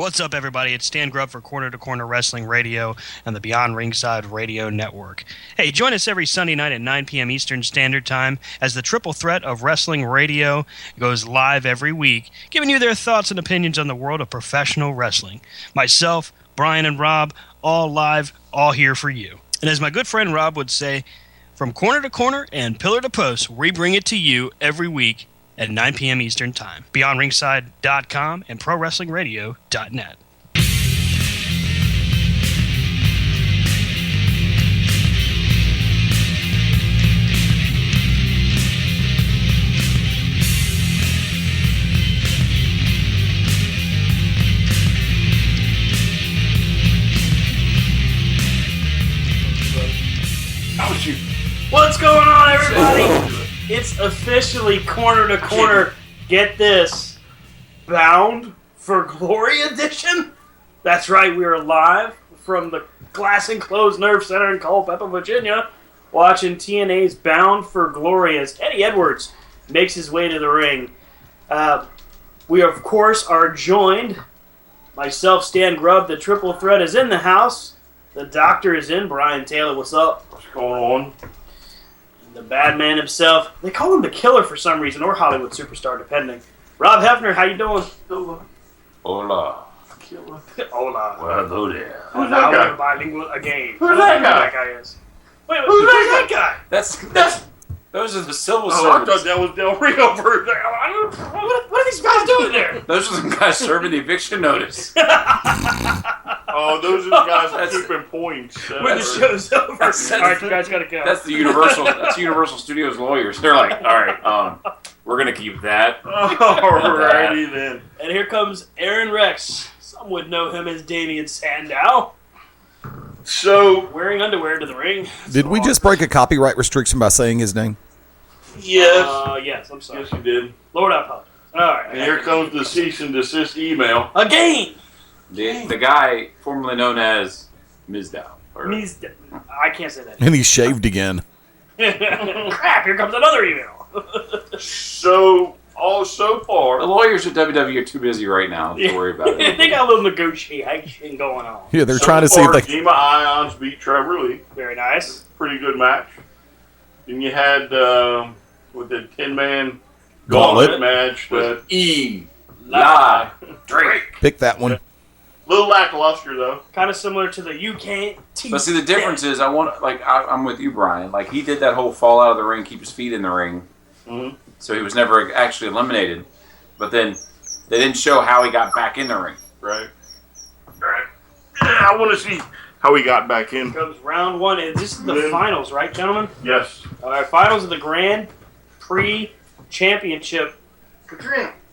What's up, everybody? It's Stan Grubb for Corner to Corner Wrestling Radio and the Beyond Ringside Radio Network. Hey, join us every Sunday night at 9 p.m. Eastern Standard Time as the triple threat of wrestling radio goes live every week, giving you their thoughts and opinions on the world of professional wrestling. Myself, Brian, and Rob, all live, all here for you. And as my good friend Rob would say, from corner to corner and pillar to post, we bring it to you every week at 9 p.m. Eastern Time. BeyondRingside.com and ProWrestlingRadio.net. What's going on, everybody? It's officially Corner to Corner. Get this. Bound for Glory edition? That's right, we are live from the Glass Enclosed Nerve Center in Culpeper, Virginia, watching TNA's Bound for Glory as Eddie Edwards makes his way to the ring. We, of course, are joined. Myself, Stan Grubb, the triple threat is in the house. The doctor is in. Brian Taylor, what's up? What's going on? The bad man himself. They call him the Killer for some reason, or Hollywood Superstar, depending. Rob Hefner, how you doing? Hola. Hola. Well, hello there. Who's that guy? Bilingual again. Who's that guy? That guy is. Wait, who's that guy? That's those are the civil I servants. thought that was Del Rio. What are these guys doing there? Those are the guys serving the eviction notice. Oh, those are the guys that keeping points. When the show's over. All right, you guys gotta go. That's the Universal. That's Universal Studios lawyers. They're like, all right, we're gonna keep that. Alrighty then. And here comes Aaron Rex. Some would know him as Damian Sandow. So, Wearing underwear to the ring. Did we just break a copyright restriction by saying his name? yes. Yes, I'm sorry. Yes, you did. Lord, I apologize. Alright. And here comes the cease and desist email. Again! The guy formerly known as Mizdow. I can't say that. And he shaved again. Crap, here comes another email. So far, The lawyers at WWE are too busy right now to worry about it. They got a little negotiation going on. Yeah, they're trying to see if they... Gema Ions beat Trevor Lee. Very nice. Pretty good match. Then you had, with the 10-man Gauntlet. match. With Eli Drake. Pick that one. Little lackluster, though. Kind of similar to the You Can't Teach. But see, the difference is, I'm with you, Brian. Like, he did that whole fall out of the ring, keep his feet in the ring. Mm-hmm. So he was never actually eliminated. But then they didn't show how he got back in the ring. Right. I want to see how he got back in. Comes round one. And this is the finals, right, gentlemen? Yes. All right, finals of the Grand Prix Championship.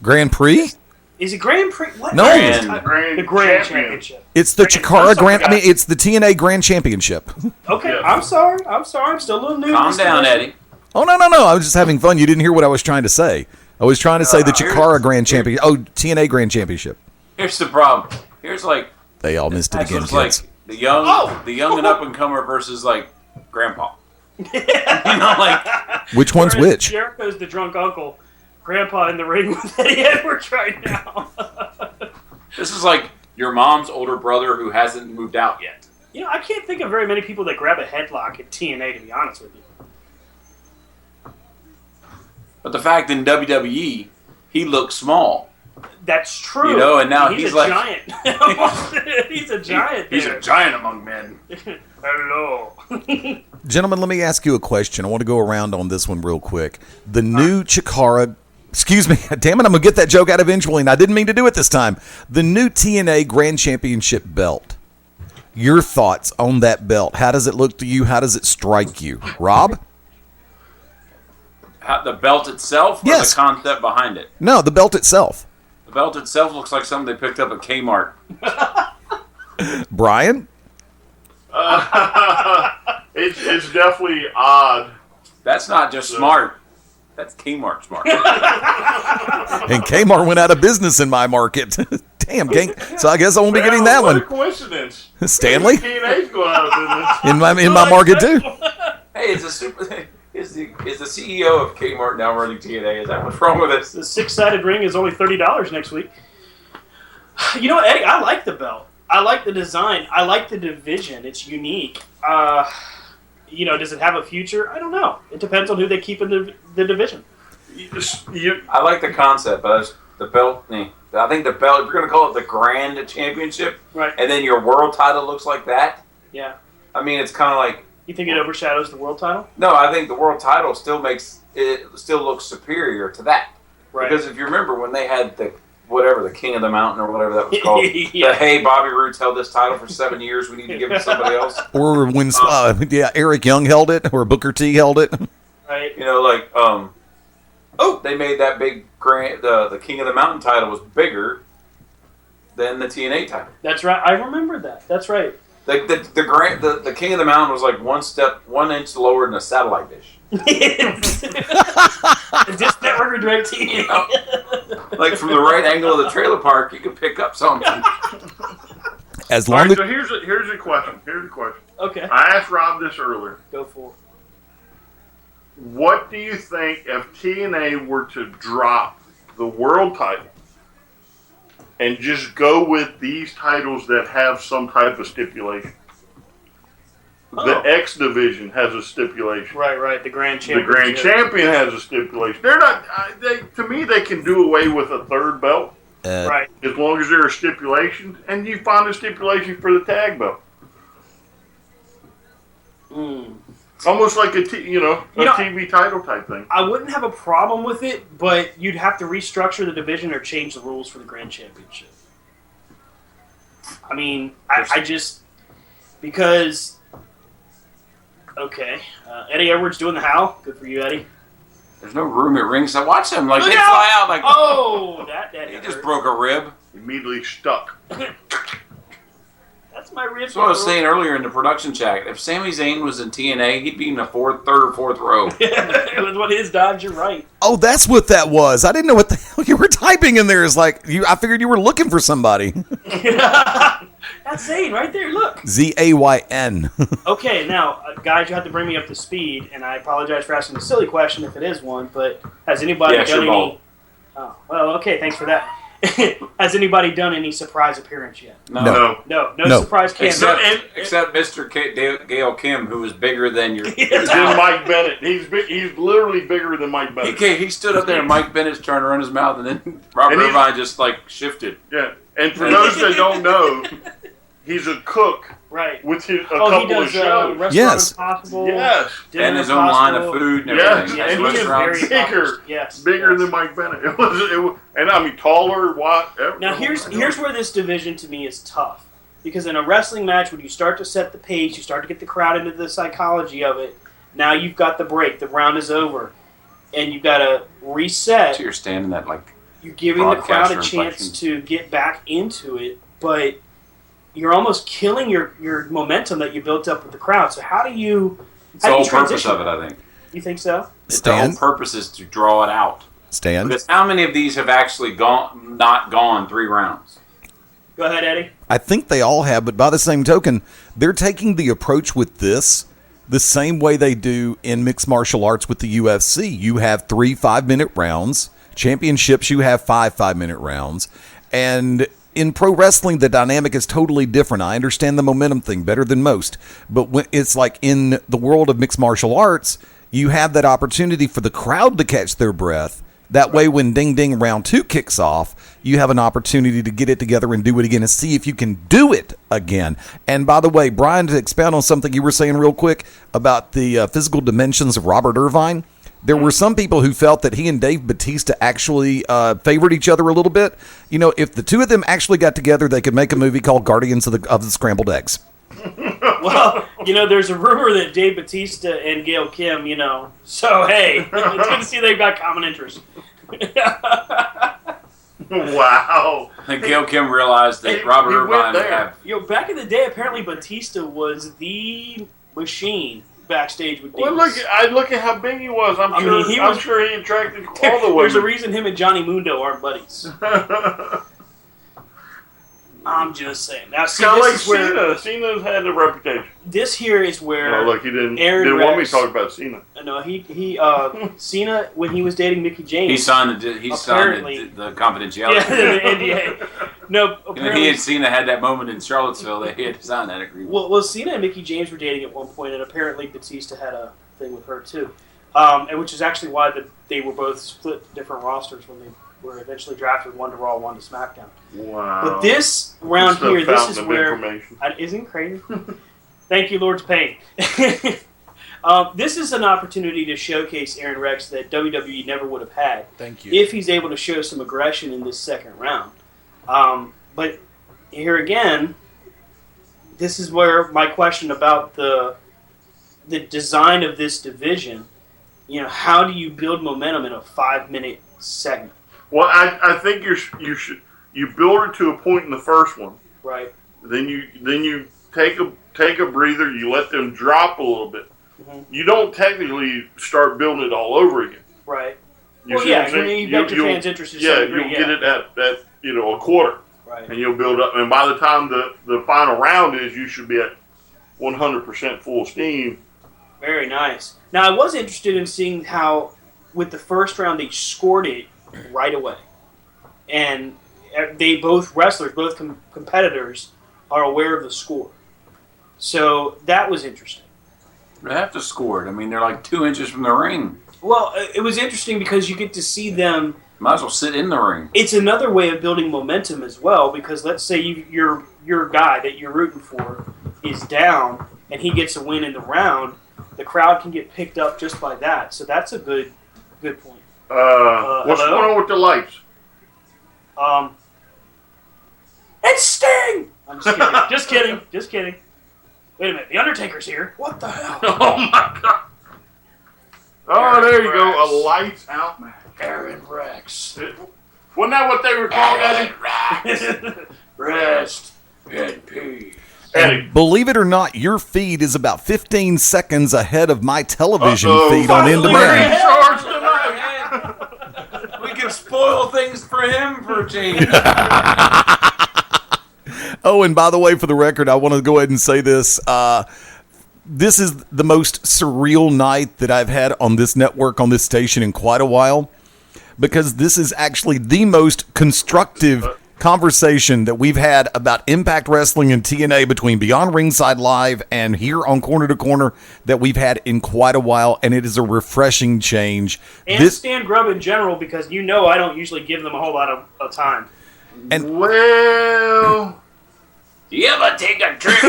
Grand Prix? Is it Grand Prix? What? No. The Grand Championship. It's the Chikara Grand... I mean, it's the TNA Grand Championship. Okay, Yes. I'm sorry. I'm still a little new. Calm down, Eddie. Oh, no. I was just having fun. You didn't hear what I was trying to say. I was trying to say the Chikara Grand Championship. Oh, TNA Grand Championship. Here's the problem. Here's like... They all missed it again, It's kids. like the young and up-and-comer versus, like, Grandpa. Which one's Whereas which? Jericho's the drunk uncle. Grandpa in the ring with Eddie Edwards right now. This is like your mom's older brother who hasn't moved out yet. You know, I can't think of very many people that grab a headlock at TNA, to be honest with you. But the fact in WWE, he looks small. That's true. You know, and now he's he's a like... giant. He's a giant. He's a giant among men. Hello. Gentlemen, let me ask you a question. I want to go around on this one real quick. The new Chikara... Excuse me. Damn it, I'm going to get that joke out eventually, and I didn't mean to do it this time. The new TNA Grand Championship belt. Your thoughts on that belt. How does it look to you? How does it strike you? Rob? The belt itself or Yes. the concept behind it? No, the belt itself. The belt itself looks like something they picked up at Kmart. Brian? It's definitely odd. That's not just smart. That's Kmart smart. And Kmart went out of business in my market. Damn, gang. So I guess I won't be getting that what one. A coincidence. Stanley? TNA's going out of business. In my market too. Hey, is the CEO of Kmart now running TNA? Is that what's wrong with it? The six-sided ring is only $30 next week. You know, Eddie, I like the belt. I like the design. I like the division. It's unique. You know, does it have a future? I don't know. It depends on who they keep in the division. I like the concept, but the belt. I think the belt. If you're going to call it the Grand Championship, right, and then your world title looks like that. Yeah. I mean, it's kind of like. You think it overshadows the world title? No, I think the world title still looks superior to that. Right. Because if you remember when they had the King of the Mountain or whatever that was called, Yeah. hey, Bobby Roode's held this title for 7 years. We need to give it to somebody else. Or when Eric Young held it, or Booker T held it. Right. You know, like they made that big the King of the Mountain title was bigger than the TNA title. That's right. I remember that. That's right. The King of the Mountain was like 1 inch lower than a satellite dish. Just network or direct TV. You know? Like from the right angle of the trailer park, you could pick up something. As All long right, as so here's a question. Okay. I asked Rob this earlier. Go for it. What do you think if TNA were to drop the world title and just go with these titles that have some type of stipulation? The X division has a stipulation. Right. The Grand The Champion. Grand Champion has a stipulation. They're not. To me, they can do away with a third belt Right. as long as there are stipulations, and you find a stipulation for the tag belt. Almost like a TV title type thing. I wouldn't have a problem with it, but you'd have to restructure the division or change the rules for the Grand Championship. I mean, I just because. Okay, Eddie Edwards doing the howl. Good for you, Eddie. There's no room at ringside. Watch them, like Look they out! fly out like. Oh, that he hurt. just broke a rib. Immediately stuck. That's my rib. That's what I was saying earlier in the production chat. If Sami Zayn was in TNA, he'd be in the third or fourth row. It was one of his dodge. You're right. Oh, that's what that was. I didn't know what the hell you were typing in there. Is like I figured you were looking for somebody. That's Zayn right there. Look. Zayn. Okay, now, guys, you have to bring me up to speed, and I apologize for asking a silly question if it is one, but has anybody done any... ball. Oh, well, okay, thanks for that. Has anybody done any surprise appearance yet? No. No surprise cameo. Except Mr. Gail Kim, who was bigger than your... Than Mike Bennett. He's literally bigger than Mike Bennett. He stood up there and Mike Bennett's trying to run his mouth, and then Robert Irvine just like shifted. Yeah, and for those that don't know, he's a cook. Right. With a he couple does, of shows. Restaurant Yes. Impossible. Yes. Dinner And his own line of Impossible. food and Yes, everything. Yes, and he is restaurants. very Bigger. accomplished. Yes. Bigger yes. than Mike Bennett. It was, and I mean taller, whatever. Now here's where this division to me is tough, because in a wrestling match, when you start to set the pace, you start to get the crowd into the psychology of it. Now you've got the break, the round is over, and you've got to reset. So you're standing that like. You're giving the crowd a broadcaster chance to get back into it, but you're almost killing your momentum that you built up with the crowd. So how do you? It's the whole purpose of it, I think. You think so? The whole purpose is to draw it out. Stan? Because how many of these have actually not gone 3 rounds? Go ahead, Eddie. I think they all have, but by the same token, they're taking the approach with this the same way they do in mixed martial arts with the UFC. You have 3 5-minute rounds. Championships, you have 5 5-minute rounds. And in pro wrestling, the dynamic is totally different. I understand the momentum thing better than most. But when it's like in the world of mixed martial arts, you have that opportunity for the crowd to catch their breath. That way, when Ding Ding round 2 kicks off, you have an opportunity to get it together and do it again and see if you can do it again. And by the way, Brian, to expound on something you were saying real quick about the physical dimensions of Robert Irvine, there were some people who felt that he and Dave Bautista actually favored each other a little bit. You know, if the two of them actually got together, they could make a movie called Guardians of the Scrambled Eggs. Well, there's a rumor that Dave Bautista and Gail Kim, So, hey, it's good to see they've got common interests. Wow. And Gail Kim realized that Robert Irvine would have... Back in the day, apparently Bautista was the machine backstage with Well, Divas. look at how big he was. I'm sure he attracted all the women. There's a reason him and Johnny Mundo aren't buddies. I'm just saying. Now, see, kind of this like is where Cena's had a reputation. This here is where. Oh, look, he didn't Aaron want me Rex- to talk about Cena. No, he Cena, when he was dating Mickey James. He signed the confidentiality. Yeah, the NDA. No, He apparently. and Cena had that moment in Charlottesville that he had to sign that agreement. Well, Cena and Mickey James were dating at one point, and apparently Batista had a thing with her too, and which is actually why they were both split different rosters when they were eventually drafted, one to Raw, one to SmackDown. Wow. But this round Just a here, this fountain is of where information. isn't crazy. Thank you, Lord's Pain. This is an opportunity to showcase Aaron Rex that WWE never would have had. Thank you. If he's able to show some aggression in this second round. But here again, this is where my question about the design of this division, how do you build momentum in a 5-minute segment? Well, I think you build it to a point in the first one. Right. Then you take a breather. You let them drop a little bit. Mm-hmm. You don't technically start building it all over again. Right. You Well, see yeah, what I'm saying? you got your fans interested. Yeah, you'll get it at a quarter, Right. and you'll build up. And by the time the final round is, you should be at 100% full steam. Very nice. Now, I was interested in seeing how, with the first round, they scored it right away. And they both wrestlers, both competitors, are aware of the score. So that was interesting. They have to score it. I mean, they're like 2 inches from the ring. Well, it was interesting because you get to see them. Might as well sit in the ring. It's another way of building momentum as well, because let's say your guy that you're rooting for is down and he gets a win in the round, the crowd can get picked up just by that. So that's a good point. What's hello? going on with the lights? It's Sting! I'm just kidding. Just kidding. Wait a minute, the Undertaker's here. What the hell? Oh my god! Oh, there you go, a lights out match. Aaron Rex. Wasn't that what they were called, Eddie? Rest. in peace. Eddie. Believe it or not, your feed is about 15 seconds ahead of my television Uh-oh. feed on In Finally, Demand. we're Charge tonight. We can spoil things for him for a change. Oh, and by the way, for the record, I want to go ahead and say this. This is the most surreal night that I've had on this network, on this station in quite a while, because this is actually the most constructive conversation that we've had about Impact Wrestling and TNA between Beyond Ringside Live and here on Corner to Corner that we've had in quite a while, and it is a refreshing change. And Stan Grubb in general, because I don't usually give them a whole lot of time. Well, You ever take a trip?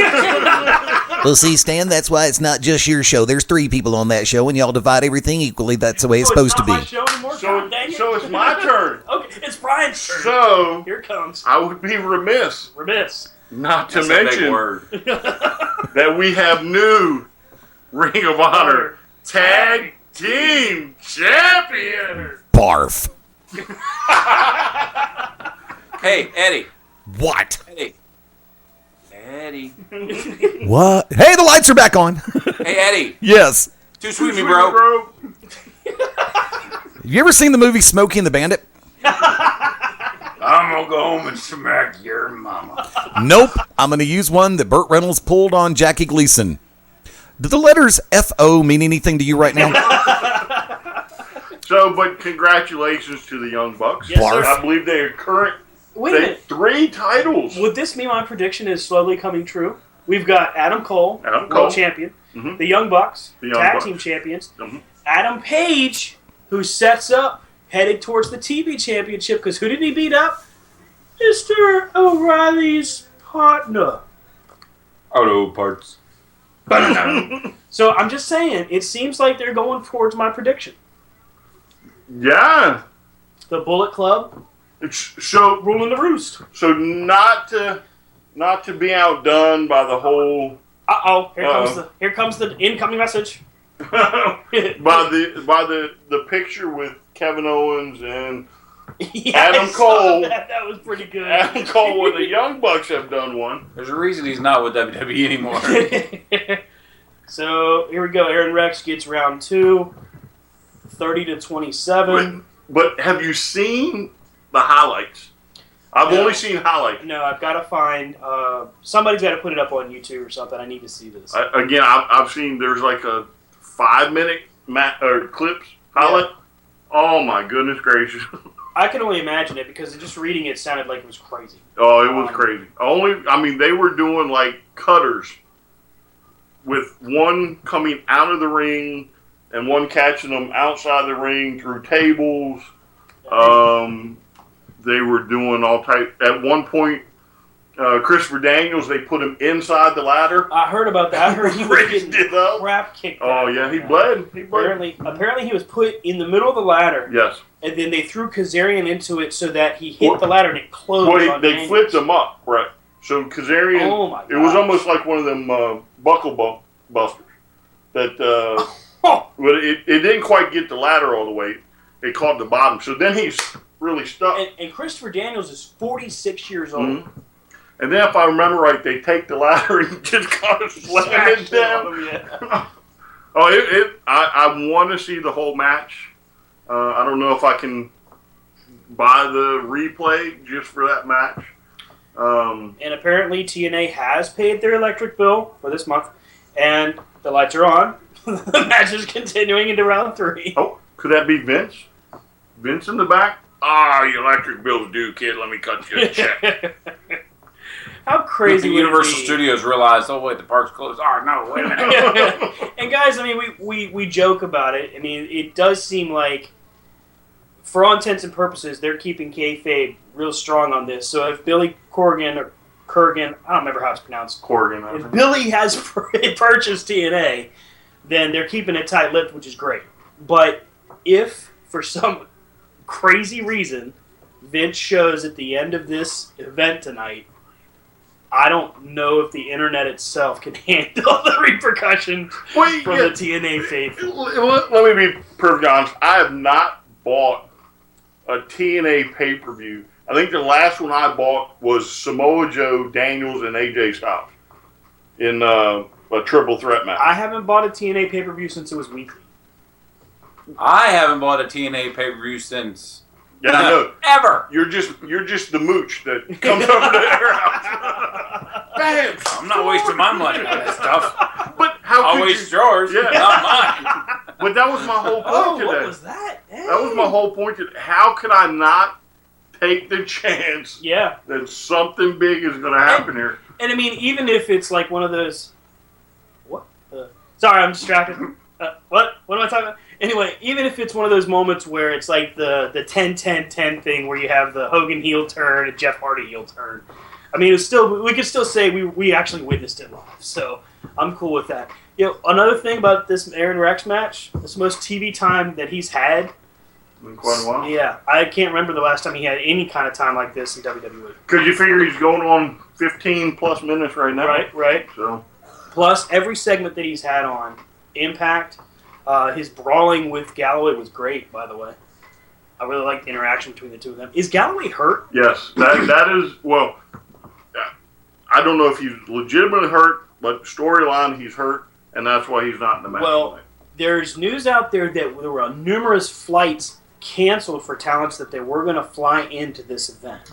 Well, see, Stan, that's why it's not just your show. There's 3 people on that show, and y'all divide everything equally. That's the way it's supposed to not my be. show anymore, God dang it. so it's my turn. Okay, it's Brian's turn. So Here it comes. I would be remiss Remiss. not to That's a big mention word. that we have new Ring of Honor Tag Team Champions. Barf. Hey, Eddie. What? Hey. Eddie. What? Hey, the lights are back on. Hey, Eddie. Yes. Too sweet me, bro. Have you ever seen the movie Smokey and the Bandit? I'm gonna go home and smack your mama. Nope. I'm going to use one that Burt Reynolds pulled on Jackie Gleason. Do the letters F-O mean anything to you right now? So, but congratulations to the Young Bucks. Yes, sir. I believe they are current. Wait a minute. 3 titles. Would this mean my prediction is slowly coming true? We've got Adam Cole, Adam Cole. world champion. Mhm. The Young Bucks, The Young tag Bucks. team champions. Mhm. Adam Page, who sets up, headed towards the TV championship, because who did he beat up? Mr. O'Reilly's partner. Auto parts. So I'm just saying, it seems like they're going towards my prediction. Yeah. The Bullet Club So ruling the roost. not to be outdone by the whole Uh-oh, here comes the incoming message. by the picture with Kevin Owens and Yeah, Adam I saw Cole. That was pretty good. Adam Cole when the Young Bucks have done one. There's a reason he's not with WWE anymore. So here we go. Aaron Rex gets round 2, 30-27. But have you seen the highlights? I've No. only seen highlights. No, I've got to find somebody's got to put it up on YouTube or something. I need to see this. Again, I've seen there's like a 5-minute clips highlight. Oh my goodness gracious! I can only imagine it because just reading it sounded like it was crazy. Oh, it was crazy. They were doing like cutters with one coming out of the ring and one catching them outside the ring through tables. They were doing all type. At one point, Christopher Daniels, they put him inside the ladder. I heard about that. I heard he was Raised getting it up. crap kicked. Oh yeah, he bled. He bled. Apparently, he was put in the middle of the ladder. Yes. And then they threw Kazarian into it so that he hit the ladder and it closed. Well, they flipped him up, right? So Kazarian, it was almost like one of them buckle busters. That, but it didn't quite get the ladder all the way. It caught the bottom. So then he's really stuck. And Christopher Daniels is 46 years old. Mm-hmm. And then, if I remember right, they take the ladder and just kind of slam it down. Yeah. I want to see the whole match. I don't know if I can buy the replay just for that match. And apparently TNA has paid their electric bill for this month, and the lights are on. The match is continuing into round 3. Oh, could that be Vince? Vince in the back? Your electric bill's due, kid. Let me cut you a check. How crazy the would Universal it be? Studios realized, oh, wait, the park's closed. Oh, no, wait a minute. And guys, I mean, we joke about it. I mean, it does seem like, for all intents and purposes, they're keeping kayfabe real strong on this. So if Billy Corgan, or Kurgan, I don't remember how it's pronounced. Corgan. If Billy has purchased TNA, then they're keeping it tight-lipped, which is great. But if, for some crazy reason, Vince shows at the end of this event tonight, I don't know if the internet itself can handle the repercussions from the TNA faithful. Let me be perfectly honest. I have not bought a TNA pay-per-view. I think the last one I bought was Samoa Joe, Daniels, and AJ Styles in a triple threat match. I haven't bought a TNA pay-per-view since it was weekly. I haven't bought a TNA pay-per-view since... Yeah, I know. Ever. You're just the mooch that comes over to their house. Bam! I'm not wasting my money on that stuff. But how I'll could waste you? yours, Yeah. not mine. But that was my whole point today. What was that? Hey. That was my whole point today. How can I not take the chance that something big is going to happen here? And I mean, even if it's like one of those... What? Sorry, I'm distracted. What? What am I talking about? Anyway, even if it's one of those moments where it's like the 10-10-10 thing where you have the Hogan heel turn and Jeff Hardy heel turn. I mean, we could still say we actually witnessed it live. So I'm cool with that. You know, another thing about this Aaron Rex match, it's the most TV time that he's had. In quite a while. Yeah, I can't remember the last time he had any kind of time like this in WWE. Because you figure he's going on 15 plus minutes right now. Right. So, plus, every segment that he's had on Impact, his brawling with Galloway was great, by the way. I really like the interaction between the two of them. Is Galloway hurt? yes, that is, well, I don't know if he's legitimately hurt, but storyline, he's hurt, and that's why he's not in the match Well, tonight. there's news out there that there were numerous flights canceled for talents that they were going to fly into this event.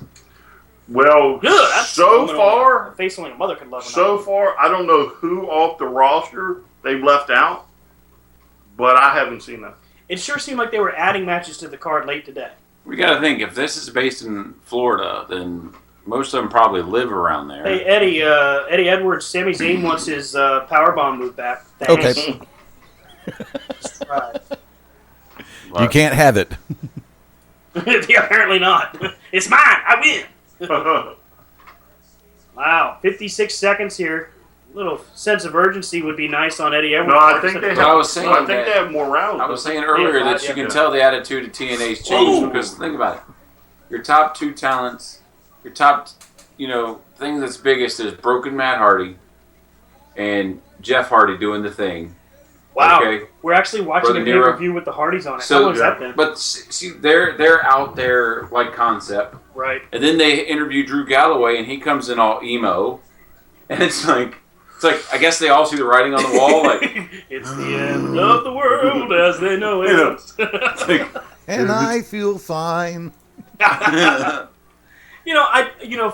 Well, That's so far, a face only a mother could love. so far, I don't know who off the roster they've left out, but I haven't seen that. It sure seemed like they were adding matches to the card late today. We got to think, if this is based in Florida, then most of them probably live around there. Hey, Eddie Edwards, Sami Zayn wants his powerbomb move back. Thanks. Okay. Right. You can't have it. Apparently not. It's mine. I win. Wow. 56 seconds here. A little sense of urgency would be nice on Eddie Edwards. No, I think they have. I was saying I think that- they have more rounds. I was saying earlier that you can tell the attitude of TNA's changed because think about it. Your top two talents, your top, thing that's biggest is Broken Matt Hardy and Jeff Hardy doing the thing. Wow. Okay. We're actually watching Brother a Nero. pay-per-view with the Hardys on it. So, How long has that been? But see, they're out there like concept, Right. and then they interview Drew Galloway, and he comes in all emo, and it's like I guess they all see the writing on the wall, like it's the end of the world as they know it. it's like, And I feel fine.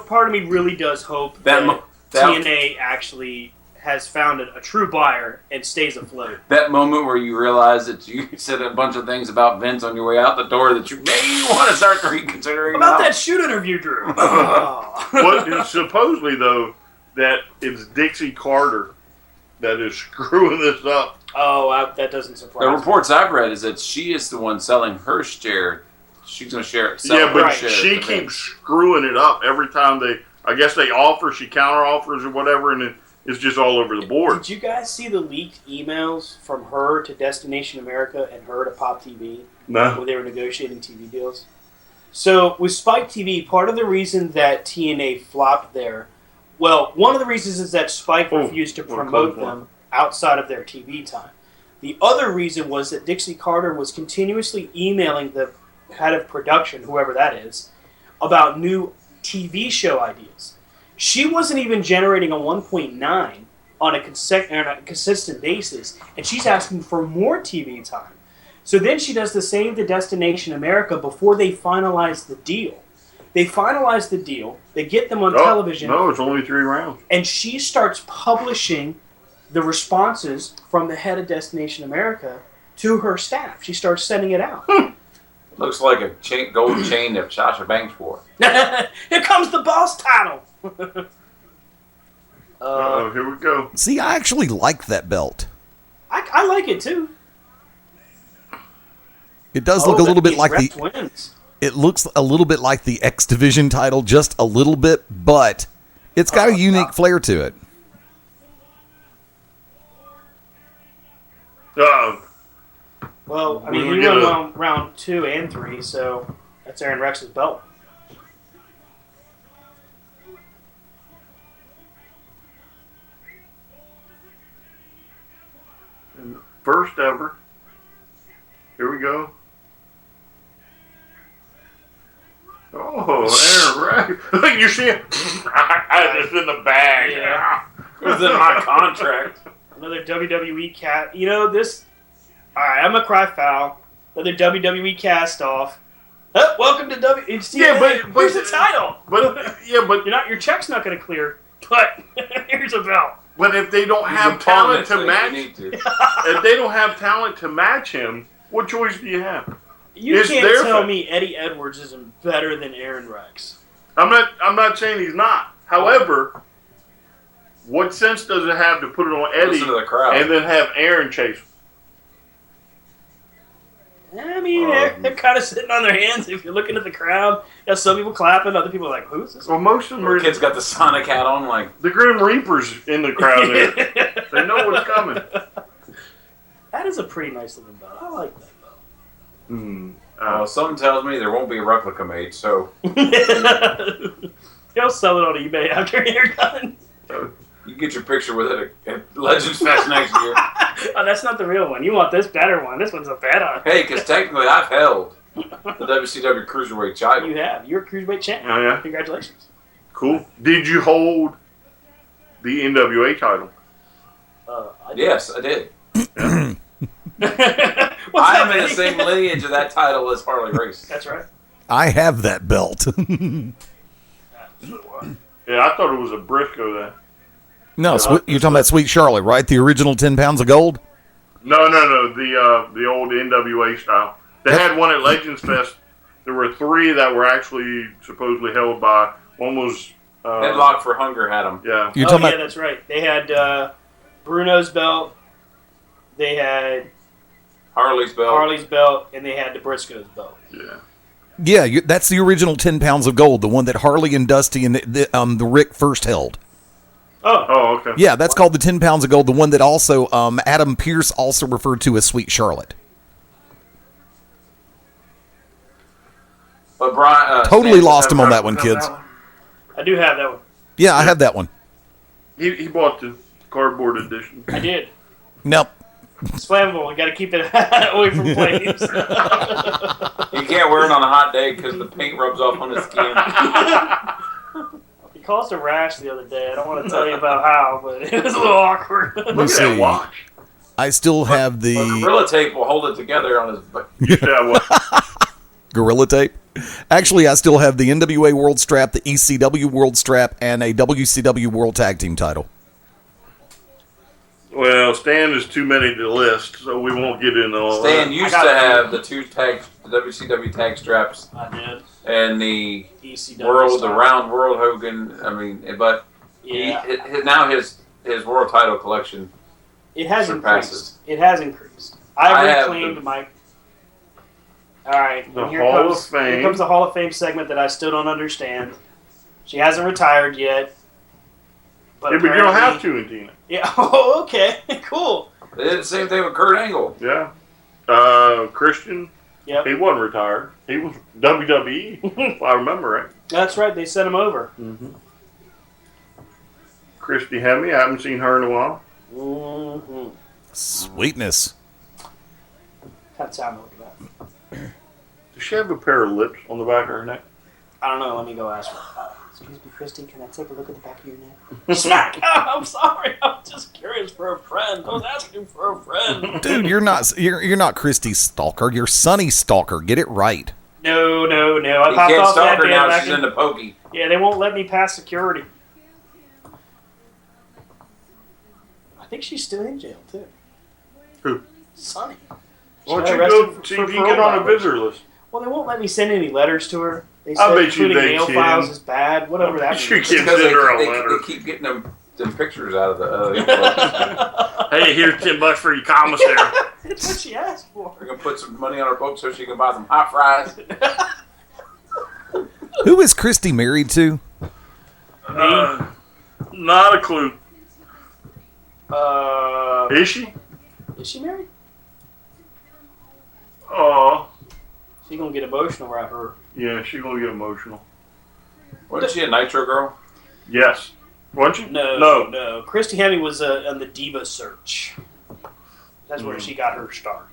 Part of me really does hope that TNA actually has found a true buyer and stays afloat. That moment where you realize that you said a bunch of things about Vince on your way out the door that you may want to start reconsidering. About that shoot interview, Drew. Well, supposedly, though, that it's Dixie Carter that is screwing this up. Oh, that doesn't surprise The me. reports I've read is that she is the one selling her share. She's going to share it. Yeah, but share she to keeps Vince. screwing it up every time I guess they offer, she counter offers or whatever, and it's just all over the board. Did you guys see the leaked emails from her to Destination America and her to Pop TV No. when they were negotiating TV deals? So with Spike TV, part of the reason that TNA flopped there, well, one of the reasons is that Spike refused to promote them outside of their TV time. The other reason was that Dixie Carter was continuously emailing the head of production, whoever that is, about new TV show ideas. She wasn't even generating a 1.9 on a consistent basis, and she's asking for more TV time. So then she does the same to Destination America before they finalize the deal. They finalize the deal, they get them on television. No, it's only 3 rounds. And she starts publishing the responses from the head of Destination America to her staff. She starts sending it out. Looks like a gold chain that Sasha Banks wore. Here comes the boss title. Here we go. See, I actually like that belt. I like it too. It does look a little bit like the. Twins. It looks a little bit like the X Division title, just a little bit, but it's got a unique flair to it. Well, I mean, he won round 2 and 3, so that's Aaron Rex's belt. First ever. Here we go. Oh, Aaron Rex. Look, you see it? It's in the bag. Yeah. It was in my contract. Another WWE cat. You know, this... Alright, I'm a cry foul. Another WWE cast off. Oh, welcome to WCW. Yeah, but here's the title. But Your check's not going to clear. But here's a belt. But if they don't have talent to match, if they don't have talent to match him, what choice do you have? You can't tell me Eddie Edwards isn't better than Aaron Rex. I'm not saying he's not. However, what sense does it have to put it on Eddie and then have Aaron chase him? I mean, they're kind of sitting on their hands. If you're looking at the crowd, you have some people clapping, other people are like, "Who's this?" Well, most of them are. Kid's got the Sonic hat on, like the Grim Reaper's in the crowd. There, they know what's coming. That is a pretty nice looking belt. I like that belt. Well, something tells me there won't be a replica made, so He'll sell it on eBay after you're done. you get your picture with it at Legends Fest next year. Oh, that's not the real one. You want this better one. This one's a better. Hey, because technically I've held the WCW Cruiserweight title. You have. You're a Cruiserweight champ. Oh, yeah? Congratulations. Cool. Did you hold the NWA title? Yes, I did. I am in the same lineage of that title as Harley Race. That's right. I have that belt. Yeah, I thought it was a Briscoe then. No, you're talking about Sweet Charlotte, right? The original 10 pounds of gold? No. The old NWA style. They had one at Legends Fest. There were 3 that were actually supposedly held by. One was Headlock for Hunger had them. Yeah. You're talking about that's right. They had Bruno's belt. They had Harley's belt, and they had the Briscoe's belt. Yeah. Yeah, that's the original 10 pounds of gold, the one that Harley and Dusty and the Rick first held. Oh, okay. Yeah, that's called the 10 pounds of gold, the one that also Adam Pearce also referred to as Sweet Charlotte. But Brian Totally lost him on that one, kids. I do have that one. Yeah, I have that one. He bought the cardboard edition. I did. Nope. It's flammable. You got to keep it away from flames. You can't wear it on a hot day because the paint rubs off on the skin. He caused a rash the other day. I don't want to tell you about how, but it was a little awkward. Let me see. Watch. I still have the Gorilla Tape will hold it together on his butt. Gorilla Tape. Actually, I still have the NWA World Strap, the ECW World Strap, and a WCW World Tag Team title. Well, Stan is too many to list, so we won't get into all Stan that. used to have the WCW tag straps I did. and the ECW the round World Hogan. I mean, but Yeah. now his world title collection. It has surpasses. increased. It has increased. I have reclaimed my. All right, The and Hall of Fame. Here comes the Hall of Fame segment that I still don't understand. She hasn't retired yet. Yeah, but you don't have to in Tina. Yeah. Oh, okay. Cool. They did the same thing with Kurt Angle. Yeah. Christian, Yep. he wasn't retired. He was WWE, if I remember right. That's right. They sent him over. Mm-hmm. Christy Hemme, I haven't seen her in a while. Mm-hmm. Sweetness. That's how I'm looking at. Does she have a pair of lips on the back of her neck? I don't know. Let me go ask her. Excuse me, Christy. Can I take a look at the back of your neck? Smack! Oh, I'm sorry. I'm just curious for a friend. I was asking for a friend. Dude, you're not Christy Stalker. You're Sonny Stalker. Get it right. No. I You popped can't off stalk that her now. bandwagon. She's into pokey. Yeah, they won't let me pass security. I think she's still in jail too. Who? Sonny. Why don't She you got go arrested see for if you can get parole on a violation. visitor list? Well, they won't let me send any letters to her. They I said bet you including they mail can. files is bad. Whatever that You means. can. Because Send her a they letter. keep getting them pictures out of the envelopes. Hey, here's $10 for your commissary. That's what she asked for. We're going to put some money on her book so she can buy some hot fries. Who is Christy married to? Not a clue. Is Is she? she married? Oh, She's gonna get emotional right her. yeah, she's gonna get emotional. Wasn't she a Nitro girl? Yes. Wasn't she? No. Christy Hemme was on the Diva Search. That's where she got her start.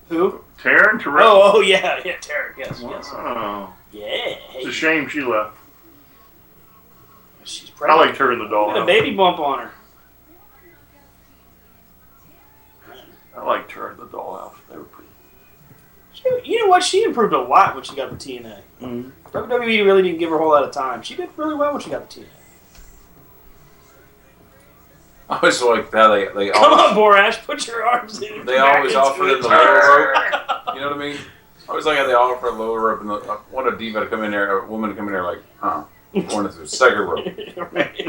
Who? Taryn Terrell. Oh yeah, Tara. Yes. Wow. Yeah. It's a shame she left. She's I pregnant. liked her in the Look at a dollhouse. baby bump on her. I liked her in the dollhouse. They were pretty. You know what? She improved a lot when she got the TNA. Mm-hmm. WWE really didn't give her a whole lot of time. She did really well when she got the TNA. I always like how they Come always, on, Borash, put your arms in. they always offer them the lower rope. You know what I mean? I always like how they offer a lower rope and I want a diva to come in there, a woman to come in there like, going through the second rope. Right.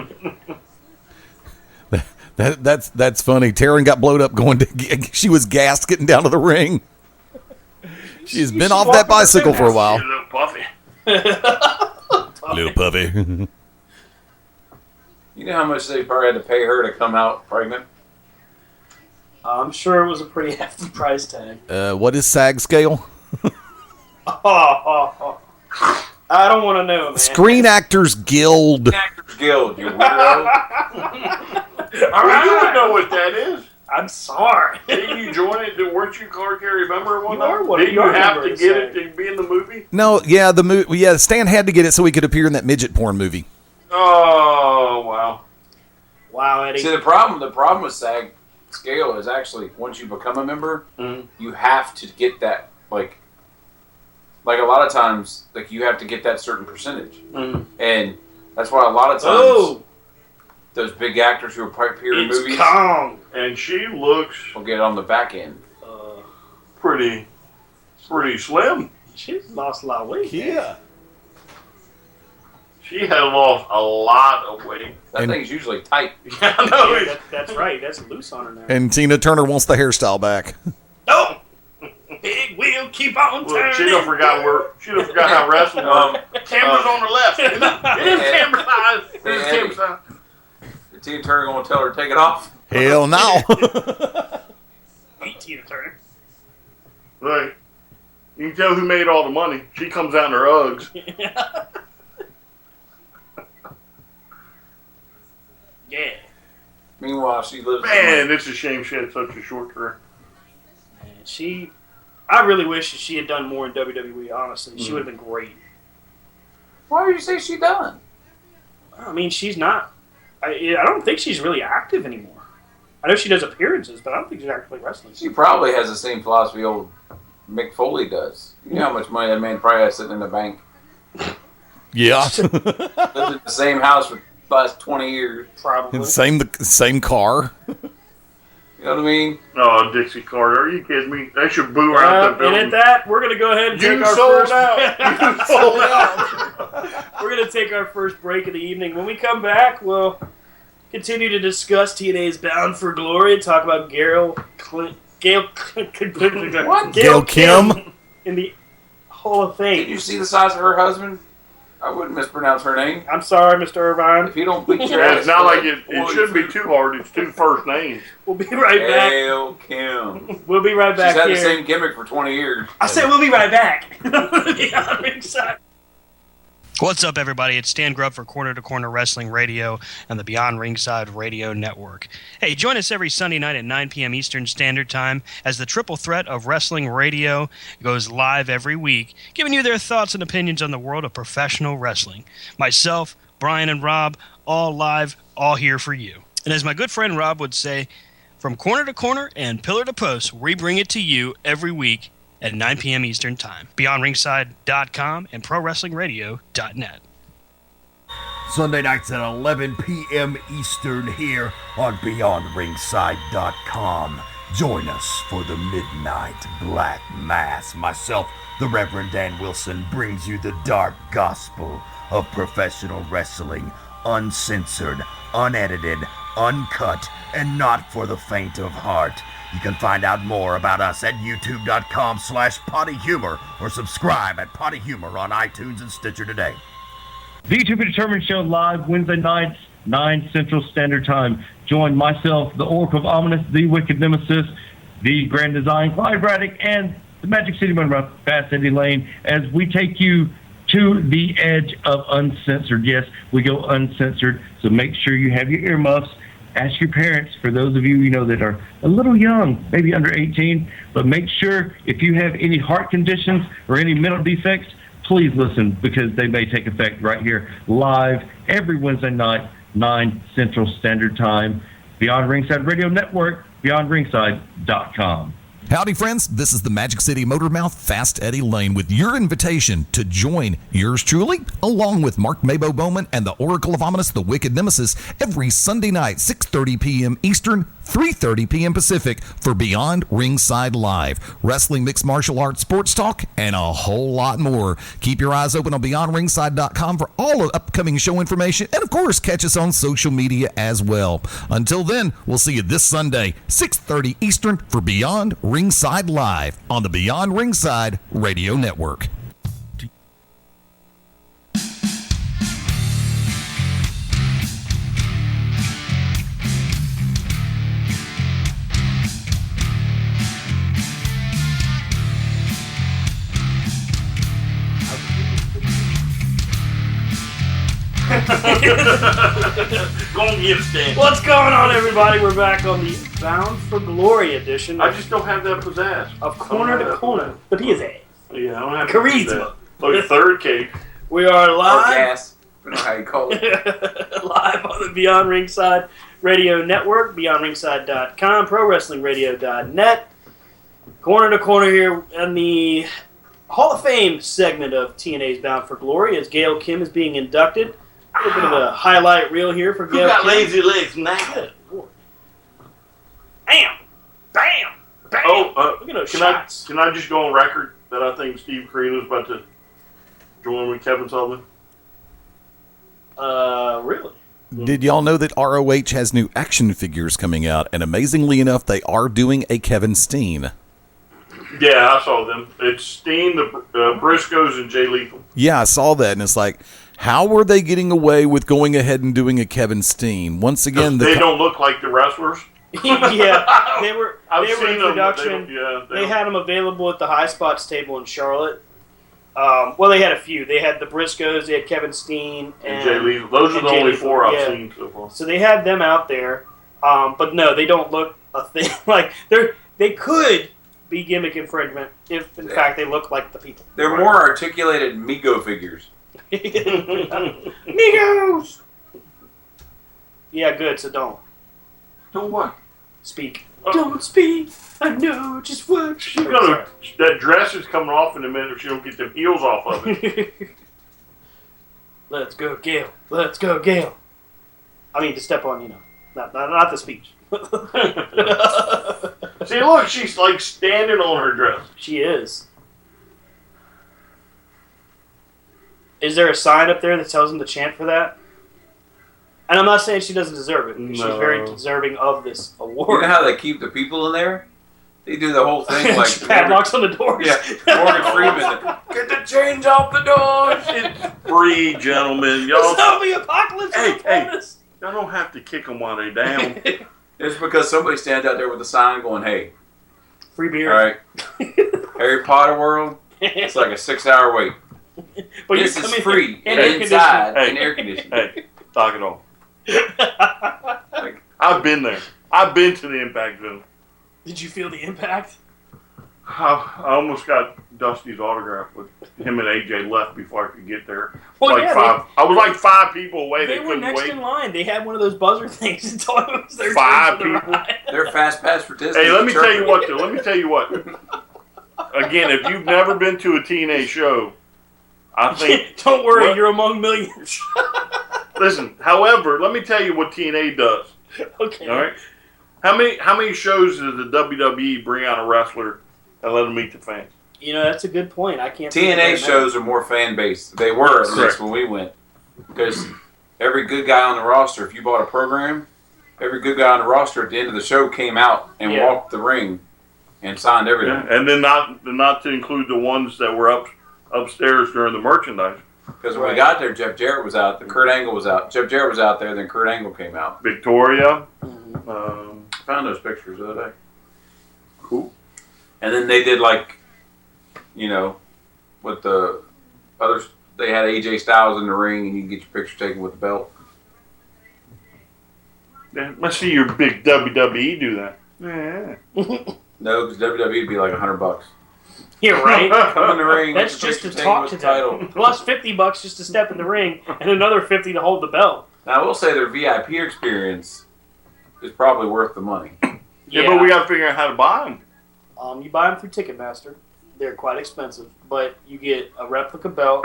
That's funny. Taryn got blowed up going to. She was gassed getting down to the ring. She's been off that bicycle for a while. She's a little puffy. Little puppy. You know how much they probably had to pay her to come out pregnant? I'm sure it was a pretty hefty price tag. What is SAG scale? I don't want to know, man. Screen Actors Guild. Actors Guild, you weirdo. Well, you would know what that is. I'm sorry. Didn't you join it? Weren't you a card carrier member at one You are time? one- Didn't you you are a have member to of get it SAG. to be in the movie? No, yeah, Stan had to get it so he could appear in that midget porn movie. Oh, wow. Wow, Eddie. See, the problem with SAG scale is actually once you become a member, you have to get that like a lot of times you have to get that certain percentage, and that's why a lot of times those big actors who appear in It's movies Kong. And she looks will get on the back end. pretty slim. She's lost a lot of weight. Yeah. She had lost a lot of weight. That thing's usually tight. Yeah, I know. Yeah, that's right. That's loose on her now. And Tina Turner wants the hairstyle back. No! Big wheel keep on turning. Look, she'd have forgot how wrestling was. Camera's on the left. It is camera side. It is camera side. The Tina Turner gonna tell her to take it off. Hell no. Meet Tina Turner. Right. You can tell who made all the money. She comes out in her Uggs. Yeah. Meanwhile, she lives. Man, it's a shame she had such a short career. Man, I really wish she had done more in WWE, honestly. She would have been great. Why do you say she done? I mean, she's not. I don't think she's really active anymore. I know she does appearances, but I don't think she's actively wrestling. She probably has the same philosophy old Mick Foley does. You know how much money that man probably has sitting in the bank. Yeah. Lives in the same house with last 20 years. Probably. Same car. You know what I mean? Oh, Dixie Carter, are you kidding me? They should boo her out the And building. at that, we're going to go ahead and take You our sold first... out. You sold out. We're going to take our first break of the evening. When we come back, we'll continue to discuss TNA's Bound for Glory and talk about Gail Kim in the Hall of Did Fame. you see the size of her husband? I wouldn't mispronounce her name. I'm sorry, Mr. Irvine. If you don't beat your Yeah, ass, it's not like it shouldn't be too hard. It's two first names. We'll be right back. Gail Kim. We'll be right back She's had here. the same gimmick for 20 years. I said we'll be right back. Beyond Ringside. What's up, everybody? It's Stan Grubb for Corner to Corner Wrestling Radio and the Beyond Ringside Radio Network. Hey, join us every Sunday night at 9 p.m. Eastern Standard Time as the triple threat of wrestling radio goes live every week, giving you their thoughts and opinions on the world of professional wrestling. Myself, Brian, and Rob, all live, all here for you. And as my good friend Rob would say, from corner to corner and pillar to post, we bring it to you every week at 9 p.m. Eastern Time. BeyondRingside.com and ProWrestlingRadio.net. Sunday nights at 11 p.m. Eastern here on BeyondRingside.com. Join us for the Midnight Black Mass. Myself, the Reverend Dan Wilson, brings you the dark gospel of professional wrestling, uncensored, unedited, uncut, and not for the faint of heart. You can find out more about us at youtube.com/pottyhumor or subscribe at Potty Humor on iTunes and Stitcher today. The To Be Determined show live Wednesday nights, 9 Central Standard Time. Join myself, the Oracle of Ominous, the Wicked Nemesis, the Grand Design, Clive Braddock, and the Magic City Monroe, Fast Eddie Lane, as we take you to the edge of uncensored. Yes, we go uncensored, so make sure you have your earmuffs. Ask your parents, for those of you that are a little young, maybe under 18, but make sure if you have any heart conditions or any mental defects, please listen, because they may take effect right here live every Wednesday night, 9 Central Standard Time. Beyond Ringside Radio Network, BeyondRingside.com. Howdy, friends. This is the Magic City Motormouth, Fast Eddie Lane, with your invitation to join yours truly, along with Mark Mabo Bowman and the Oracle of Ominous, the Wicked Nemesis, every Sunday night, 6:30 p.m. Eastern, 3:30 p.m. Pacific, for Beyond Ringside Live. Wrestling, mixed martial arts, sports talk, and a whole lot more. Keep your eyes open on BeyondRingside.com for all of upcoming show information, and of course, catch us on social media as well. Until then, we'll see you this Sunday, 6:30 Eastern, for Beyond Ringside Live on the Beyond Ringside Radio Network. What's going on, everybody? We're back on the Bound for Glory edition I just don't have that pizzazz. of Corner to Corner. The pizzazz. Yeah, I don't have Charisma. Look at third cake. We are Or live. gas. I don't know how you call it. Live on the Beyond Ringside Radio Network, BeyondRingside.com, ProWrestlingRadio.net. Corner to corner here in the Hall of Fame segment of TNA's Bound for Glory as Gail Kim is being inducted. A little bit of a highlight reel here for Gail Kim. legs now? Good Lord. Bam! Bam! Bam! Oh, Look at those can shots. can I just go on record that I think Steve Carino's about to join with Kevin Sullivan? Really? Did y'all know that ROH has new action figures coming out? And amazingly enough, they are doing a Kevin Steen. Yeah, I saw them. It's Steen, the Briscoes, and Jay Lethal. Yeah, I saw that, and it's like, how were they getting away with going ahead and doing a Kevin Steen? Once again, They don't look like the wrestlers. Yeah, they were I've in seen them, but production. they They had them available at the High Spots table in Charlotte. Well, they had a few. They had the Briscoes, they had Kevin Steen, and Jay Lethal. Those are and the Jay only Lethal, four I've yeah. seen so far. So they had them out there, but no, they don't look a thing. Like they could be gimmick infringement if, in fact, they look like the people. They're more articulated Mego figures. Migos. Yeah, good. So don't Don't what? speak. Don't speak. I know just what She's gonna. That dress is coming off in a minute if she don't get them heels off of it. Let's go, Gail. Let's go, Gail. I mean, to step on, not the speech. See, look, she's like standing on her dress. She is. Is there a sign up there that tells them to chant for that? And I'm not saying she doesn't deserve it. No. She's very deserving of this You award. know how they keep the people in there? They do the whole thing like Padlocks on the doors. Yeah, Morgan Freeman. Get the chains off the doors. It's free, gentlemen. The Y'all, zombie apocalypse is upon us. y'all don't have to kick them while they're down. It's because somebody stands out there with a sign going, "Hey, Free beer. all right, Harry Potter World. It's like a 6-hour wait. But This you is come in free and air inside Hey. and air conditioning." Hey, knock it off. Like, I've been there. I've been to the impact zone. Did you feel the impact? I almost got Dusty's autograph, but him and AJ left before I could get there. Well, like yeah, five. I was like 5 people away. They They were couldn't next wait. in line. They had one of those buzzer things and told them it was their 5 turn for the people? ride. they're fast pass for Disney. Hey, let me tell you what. Though. Let me tell you what. Again, if you've never been to a TNA show, I think. Don't worry, What? you're among millions. Listen. However, let me tell you what TNA does. Okay. All right. How many shows does the WWE bring out a wrestler and let them meet the fans? That's a good point. I can't. think of TNA that shows are more fan based. They were at Correct. least when we went, because every good guy on the roster, if you bought a program, every good guy on the roster at the end of the show came out and Yeah. walked the ring and signed everything. Yeah. And then not to include the ones that were upstairs during the merchandise. Because when Right. we got there, Jeff Jarrett was out. Kurt Angle was out. Jeff Jarrett was out there. Then Kurt Angle came out. Victoria. Mhm. I found those pictures the other day. Cool. And then they did with the others. They had AJ Styles in the ring, and you can get your picture taken with the belt. Yeah, let's see your big WWE do that. Yeah. No, because WWE would be like $100. You're right. Come in the ring. That's get your just to picture talk taken to with the them. title. Plus $50 just to step in the ring, and another $50 to hold the belt. Now I will say their VIP experience is probably worth the money. Yeah, but we got to figure out how to buy them. You buy them through Ticketmaster. They're quite expensive, but you get a replica belt.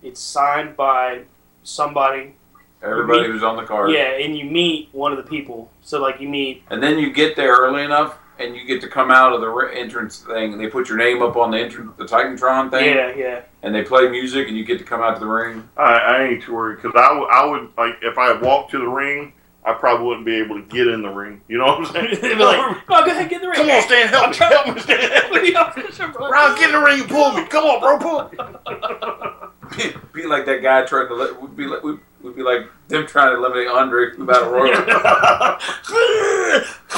It's signed by somebody. Everybody who's on the card. Yeah, and you meet one of the people. So, you meet. And then you get there early enough, and you get to come out of the entrance thing, and they put your name up on the entrance, the Titantron thing. Yeah. And they play music, and you get to come out to the ring. I ain't too worried because I would like if I walked to the ring, I probably wouldn't be able to get in the ring. You know what I'm saying? They'd be like, "Oh, go ahead, get in the ring." Come on, Stan, help me, trying- help me, Stan. Ron, get in the ring and pull me. Come on, bro, pull me. Be like that guy trying to would be like them trying to eliminate Andre from the Battle Royal.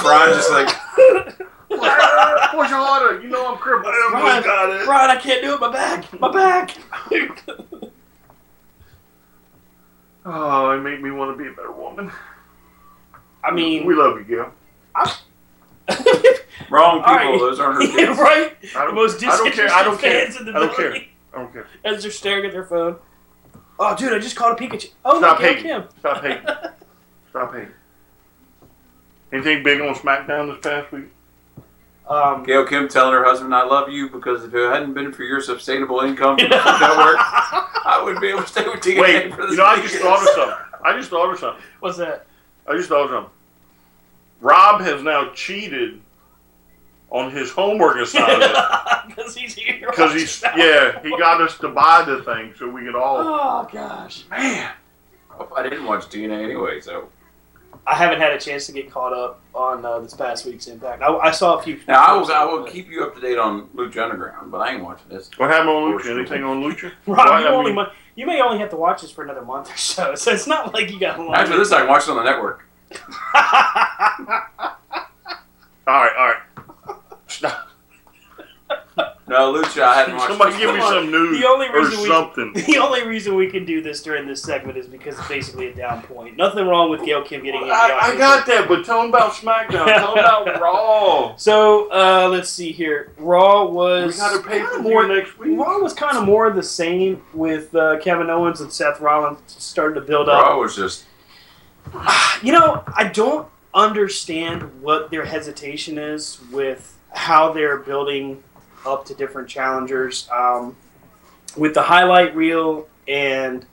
Brian just like Push harder. You know I'm crippled. Ryan, I can't do it. My back. Oh, it made me want to be a better woman. I mean, We love you, Gil. wrong people. All right. Those aren't her Yeah, kids. right. I The don't, most I don't care. I don't disinterested care. fans in the I don't care. building. I don't care. As they're staring at their phone. Oh, dude, I just caught a Pikachu. Oh, Stop look, hating. Kim. Stop hating. Stop hating. Anything big on SmackDown this past week? Gail Kim telling her husband, "I love you," because if it hadn't been for your sustainable income from the network, I wouldn't be able to stay with TNA Wait, for this. you know, I just thought of something. What's that? Rob has now cheated on his homework assignment Because he's here. because he got us to buy the thing so we could all. Oh, gosh. Man, I didn't watch TNA anyway, so. I haven't had a chance to get caught up on this past week's Impact. I saw a few. Now I will keep you up to date on Lucha Underground, but I ain't watching this. what happened on Lucha? Anything on Lucha? Rob, you may only have to watch this for another month or so, so it's not like you got a long. After this, I can watch it on the network. All right. Stop. No, Lucha, I hadn't watched. Somebody give me some news The only or reason something. The only reason we can do this during this segment is because it's basically a down point. Nothing wrong with Gail Kim getting in. I got that, but tell them about SmackDown. Tell them about Raw. So let's see here. Raw was We got to pay for more more next week. Raw was kind of more of the same with Kevin Owens and Seth Rollins starting to build up. Raw was just. I don't understand what their hesitation is with how they're building up to different challengers. With the highlight reel and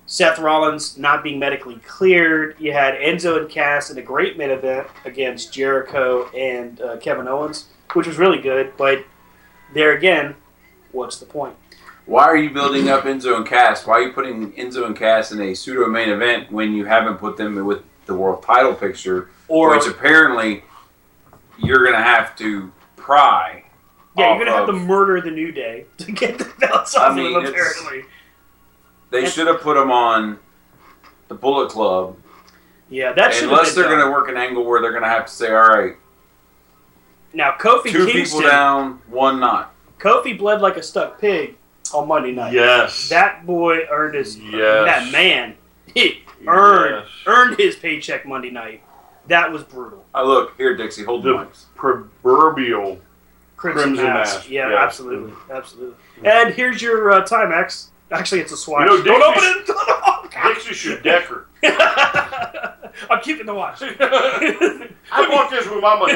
Seth Rollins not being medically cleared. You had Enzo and Cass in a great main event against Jericho and Kevin Owens, which was really good. But there again, what's the point? Why are you building up Enzo and Cass? Why are you putting Enzo and Cass in a pseudo main event when you haven't put them with the world title picture, which apparently you're going to have to pry? Yeah, you're going to have to murder the New Day to get the belts off of them, apparently. They should have put them on the Bullet Club. Yeah, that should have been unless they're going to work an angle where they're going to have to say, all right, now Kofi two Kingston, people down, one not. Kofi bled like a stuck pig on Monday night. Yes. That boy earned his... That man, he earned his paycheck Monday night. That was brutal. Look, here, Dixie, hold the mics. Proverbial Crimson Mask. Yeah, absolutely. Absolutely. And here's your Timex. Actually, it's a swatch. You know, don't open it! Dixie should deck her. I'm keeping the watch. I want this with my money.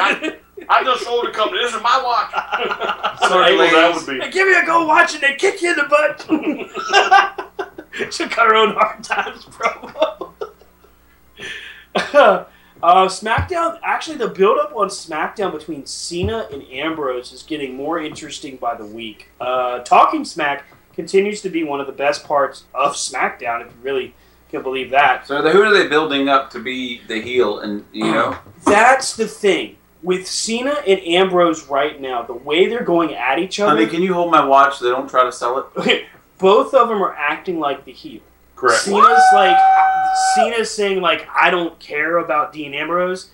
I just sold the company. This is my watch. Sorry, ladies. That would be. They give you a gold watch and they kick you in the butt. She'll cut her own hard times promo. SmackDown, actually the build-up on SmackDown between Cena and Ambrose is getting more interesting by the week. Talking Smack continues to be one of the best parts of SmackDown, if you really can believe that. So who are they building up to be the heel? And That's the thing. With Cena and Ambrose right now, the way they're going at each other... Honey, can you hold my watch so they don't try to sell it? Both of them are acting like the heel. Correct. Cena's saying, like, I don't care about Dean Ambrose.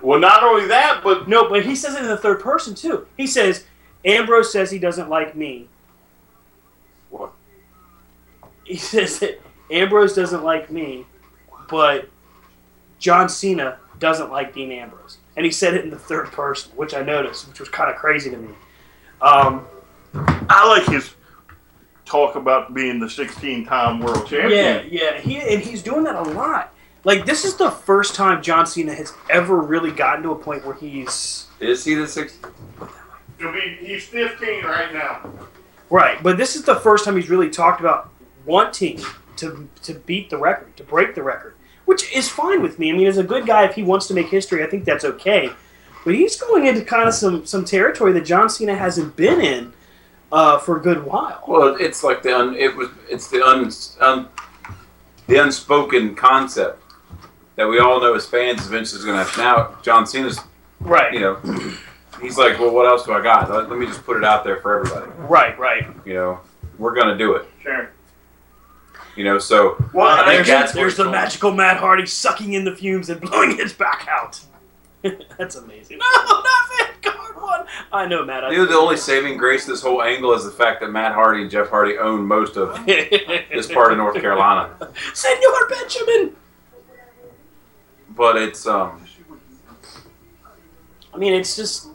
Well, not only that, but... No, but he says it in the third person, too. He says, Ambrose says he doesn't like me. What? He says that Ambrose doesn't like me, but John Cena doesn't like Dean Ambrose. And he said it in the third person, which I noticed, which was kind of crazy to me. I like his talk about being the 16-time world champion. Yeah. He's doing that a lot. Like, this is the first time John Cena has ever really gotten to a point where he's... Is he the 16? He's 15 right now. Right, but this is the first time he's really talked about wanting to beat the record, to break the record. Which is fine with me. I mean, as a good guy, if he wants to make history, I think that's okay. But he's going into kind of some territory that John Cena hasn't been in for a good while. Well, it's like the unspoken concept that we all know as fans Vince is going to have. Now, John Cena's right. He's like, well, what else do I got? Let me just put it out there for everybody. Right. We're going to do it. Sure. So I think there's the magical Matt Hardy sucking in the fumes and blowing his back out. That's amazing. No, not Vanguard one. I know, Matt. The only saving grace of this whole angle is the fact that Matt Hardy and Jeff Hardy own most of this part of North Carolina. Senor Benjamin. But it's I mean, it's just...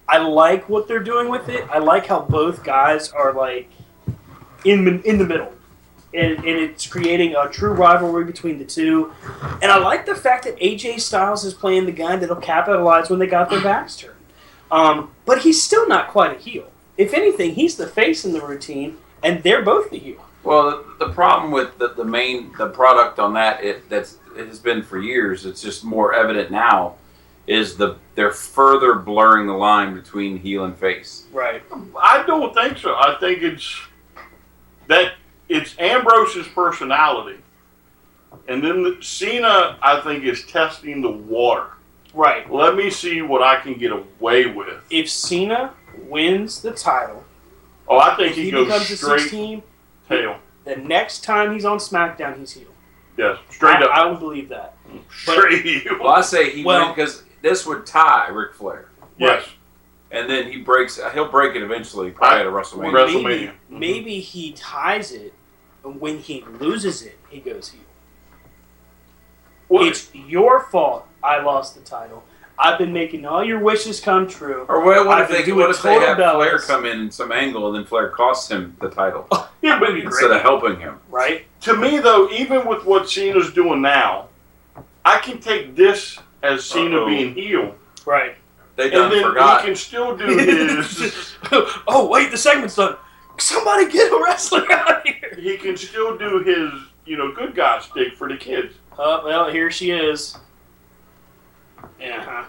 I like what they're doing with it. I like how both guys are, like, in the middle. And it's creating a true rivalry between the two. And I like the fact that AJ Styles is playing the guy that'll capitalize when they got their backs turned. But he's still not quite a heel. If anything, he's the face in the routine, and they're both the heel. Well, the problem with the product on that, it has been for years, it's just more evident now, is they're further blurring the line between heel and face. Right. I don't think so. I think it's Ambrose's personality. And then Cena, I think, is testing the water. Right. Let me see what I can get away with. If Cena wins the title, I think he becomes goes a straight 16, tail. The next time he's on SmackDown, he's heel. Yes, straight up. I would believe that. Straight heel. Well, I say he wins because this would tie Ric Flair. Yes. And then he'll break it eventually, probably at a WrestleMania. Maybe he ties it, and when he loses it, he goes heel. It's your fault I lost the title. I've been making all your wishes come true. Or what if they have Flair come in some angle and then Flair costs him the title instead of helping him? Right. To me, though, even with what Cena's doing now, I can take this as Cena being heel. Right. They done forgot. He can still do his... Oh, wait, the segment's done. Somebody get a wrestler out here. He can still do his good guy stick for the kids. Oh, well, here she is. Yeah.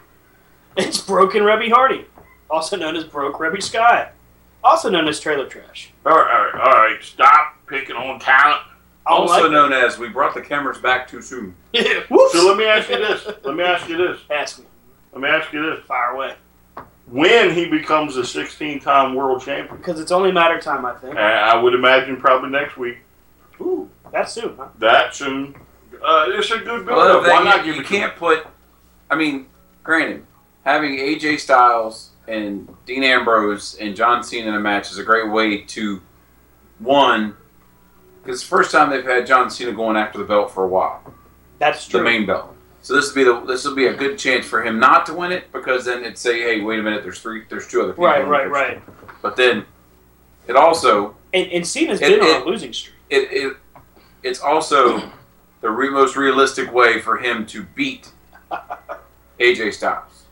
It's Broken Rebby Hardy, also known as Broke Rebby Sky, also known as Trailer Trash. All right. Stop picking on talent. Also known as we brought the cameras back too soon. Whoops. So let me ask you this. Ask me. Let me ask you this. Fire away. When he becomes a 16-time world champion? Because it's only a matter of time, I think. I would imagine probably next week. Ooh, that soon, huh? That soon. It's a good build-up. Well, Why not give you it can't put... I mean, granted, having AJ Styles and Dean Ambrose and John Cena in a match is a great way to, one, because it's the first time they've had John Cena going after the belt for a while. That's true. The main belt. So this will be a good chance for him not to win it, because then it'd say, hey, wait a minute, there's two other people. Right. But then it also... And Cena's been on a losing streak. It's also the most realistic way for him to beat AJ Styles.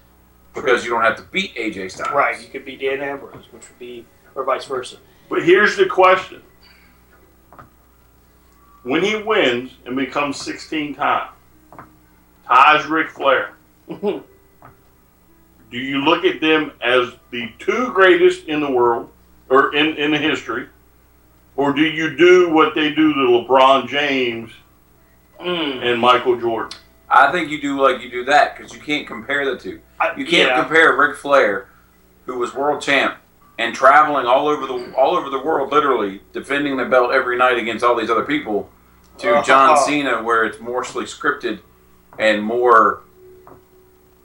Because you don't have to beat AJ Styles. Right, you could beat Dan Ambrose, which would be, or vice versa. But here's the question. When he wins and becomes 16 times, ties Ric Flair, do you look at them as the two greatest in the world, or in the history, or do you do what they do to LeBron James and Michael Jordan? I think you do that, because you can't compare the two. You can't compare Ric Flair, who was world champ and traveling all over the world, literally defending the belt every night against all these other people, to John Cena, where it's mostly scripted and more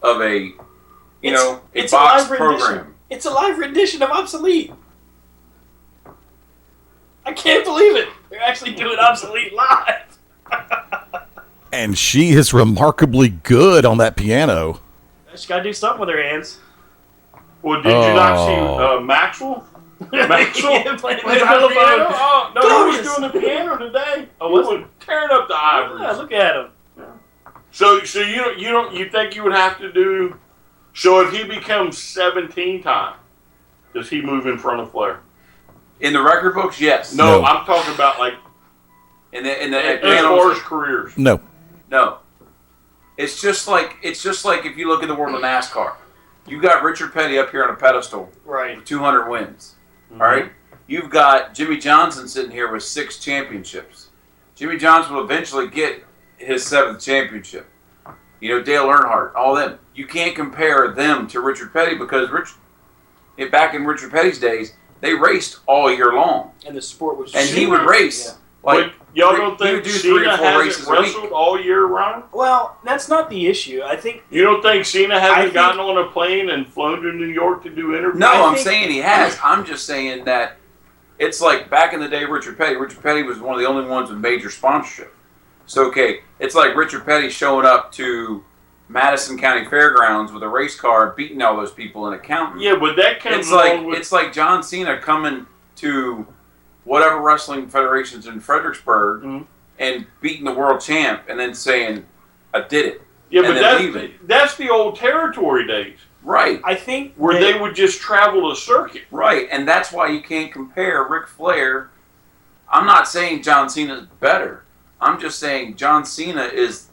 of a it's box a program. It's a live rendition of Obsolete. I can't believe it. They're actually doing Obsolete live. And she is remarkably good on that piano. She got to do something with her hands. Well, did you not see Maxwell? Maxwell Yeah, playing played the the piano? telephone. Oh, no, he was Glorious. doing the piano today. Oh, He was was tearing up the ivories. Yeah, look at him. So you think you would have to do? So if he becomes 17 times, does he move in front of Flair? In the record books, yes. No, I'm talking about like In the as far as careers. No. No. It's just like if you look at the world of NASCAR. You got Richard Petty up here on a pedestal Right. with 200 wins. All right? You've got Jimmy Johnson sitting here with 6 championships. Jimmy Johnson will eventually get his 7th championship. Dale Earnhardt, all them. You can't compare them to Richard Petty, because back in Richard Petty's days, they raced all year long. And the sport was And he would race. Yeah. But y'all don't he would think do Cena 3 or 4 hasn't races a week. wrestled all year round? Well, that's not the issue. I think You don't think Cena hasn't think- gotten on a plane and flown to New York to do interviews? No, I'm think- saying he has. I'm just saying that it's like back in the day, Richard Petty was one of the only ones with major sponsorship. So, okay, it's like Richard Petty showing up to Madison County Fairgrounds with a race car, beating all those people and accounting. Yeah, but that comes It's like along with... it's like John Cena coming to whatever wrestling federations in Fredericksburg and beating the world champ and then saying, I did it. Yeah, and but then leaving. that's the old territory days, Right. I think where they would just travel the circuit. Right, and that's why you can't compare Ric Flair. I'm not saying John Cena is better. I'm just saying John Cena is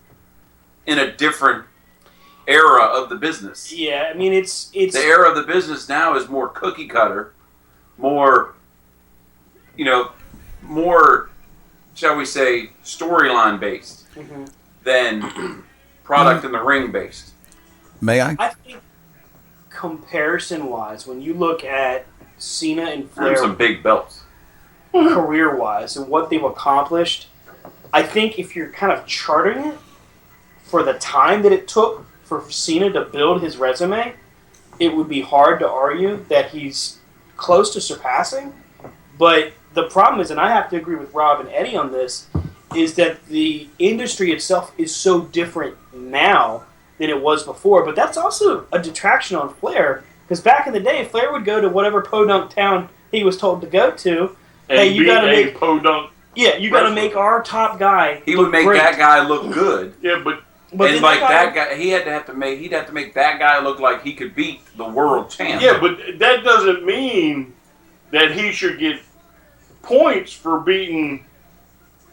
in a different era of the business. Yeah, I mean it's The era of the business now is more cookie cutter, more, more, shall we say, storyline based than product in the ring based. May I? I think comparison wise, when you look at Cena and Flair There's some big belts. career wise and what they've accomplished, I think if you're kind of charting it for the time that it took for Cena to build his resume, it would be hard to argue that he's close to surpassing. But the problem is, and I have to agree with Rob and Eddie on this, is that the industry itself is so different now than it was before. But that's also a detraction on Flair, because back in the day, Flair would go to whatever podunk town he was told to go to. And Hey, you got to make podunk. Yeah, you got to make our top guy. He would make great. that guy look good. Yeah, but And then like that guy, he'd have to make that guy look like he could beat the world champ. yeah, but that doesn't mean that he should get points for beating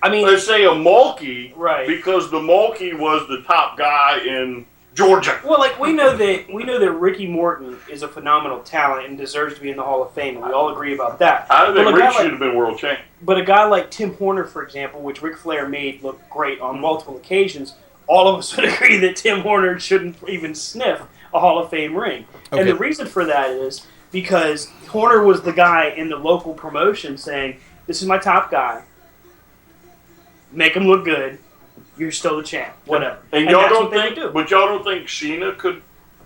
I mean, let's say a Mulkey, right? Because the Mulkey was the top guy in Georgia. Well, like we know that Ricky Morton is a phenomenal talent and deserves to be in the Hall of Fame, and we all agree about that. I think Rick should have been world champion. But a guy like Tim Horner, for example, which Ric Flair made look great on multiple occasions, all of us would agree that Tim Horner shouldn't even sniff a Hall of Fame ring. Okay. And the reason for that is because Horner was the guy in the local promotion saying, "This is my top guy. Make him look good. You're still the champ. Whatever." And y'all don't think, but y'all don't think Cena could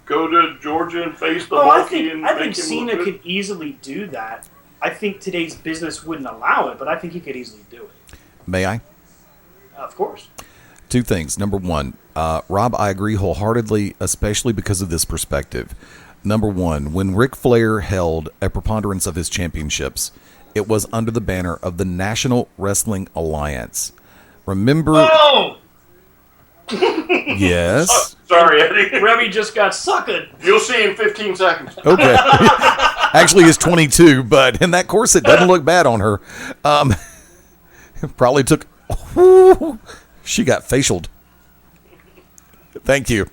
go to Georgia and face the Mulkey? I think Cena could easily do that. I think today's business wouldn't allow it, but I think he could easily do it. May I? Of course. Two things. Number one, Rob, I agree wholeheartedly, especially because of this perspective. Number one, when Ric Flair held a preponderance of his championships, it was under the banner of the National Wrestling Alliance. Remember? Oh! Yes. Oh, sorry, Eddie. Remy just got suckered. You'll see in 15 seconds. Okay. Actually, it's 22, but in that corset, doesn't look bad on her. Probably took... She got facialed. Thank you.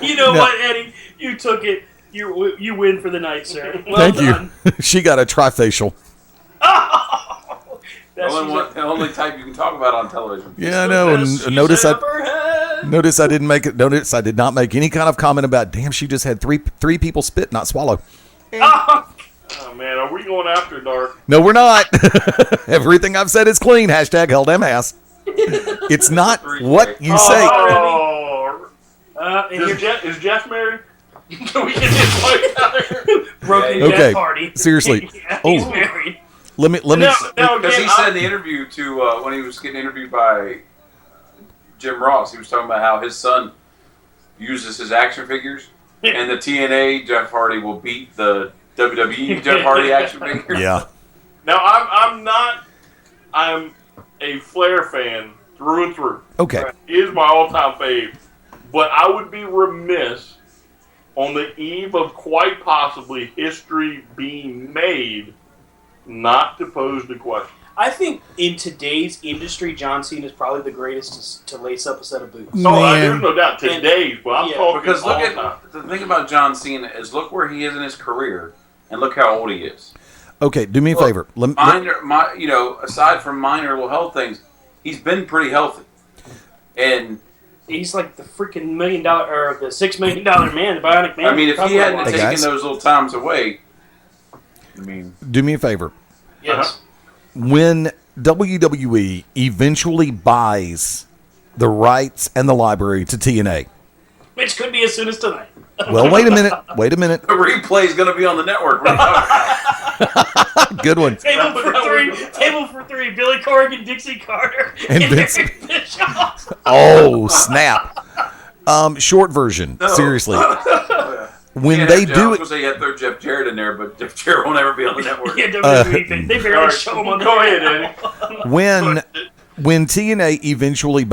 You know what, Eddie? You took it. You win for the night, sir. Well Thank done. you. She got a trifacial. The only type you can talk about on television. Yeah, I know. And notice I did not make any kind of comment about. Damn, she just had three people spit, not swallow. Oh man, are we going after dark? No, we're not. Everything I've said is clean. Hashtag held them ass. It's not what you say. Oh, is Jeff married? Can we get this fight out of here? Broken Okay, death party. seriously. He's married. Let me. Because he said in the interview when he was getting interviewed by Jim Ross, he was talking about how his son uses his action figures, and the TNA Jeff Hardy will beat the WWE Jeff Hardy action figures. Yeah. Now I'm a Flair fan through and through. Okay. He is my all-time fave, but I would be remiss on the eve of quite possibly history being made not to pose the question. I think in today's industry, John Cena is probably the greatest to lace up a set of boots. There's no doubt today's, but I'm talking because all the thing about John Cena is look where he is in his career and look how old he is. Okay, do me a favor. Aside from minor little health things, he's been pretty healthy, and he's like the freaking $1 million or the $6 million man, the Bionic Man. I mean, if he hadn't taken those little times away, do me a favor. Yes. When WWE eventually buys the rights and the library to TNA, which could be as soon as tonight. Well, wait a minute. The replay is going to be on the network. Good one. Table for three. Billy Corgan, Dixie Carter, and Vince Bischoff. Oh, snap. Short version. No. Seriously. When they do it... I was going to say throw Jeff Jarrett in there, but Jeff Jarrett won't ever be on the network. They barely show him on the Go ahead, Eddie. When TNA eventually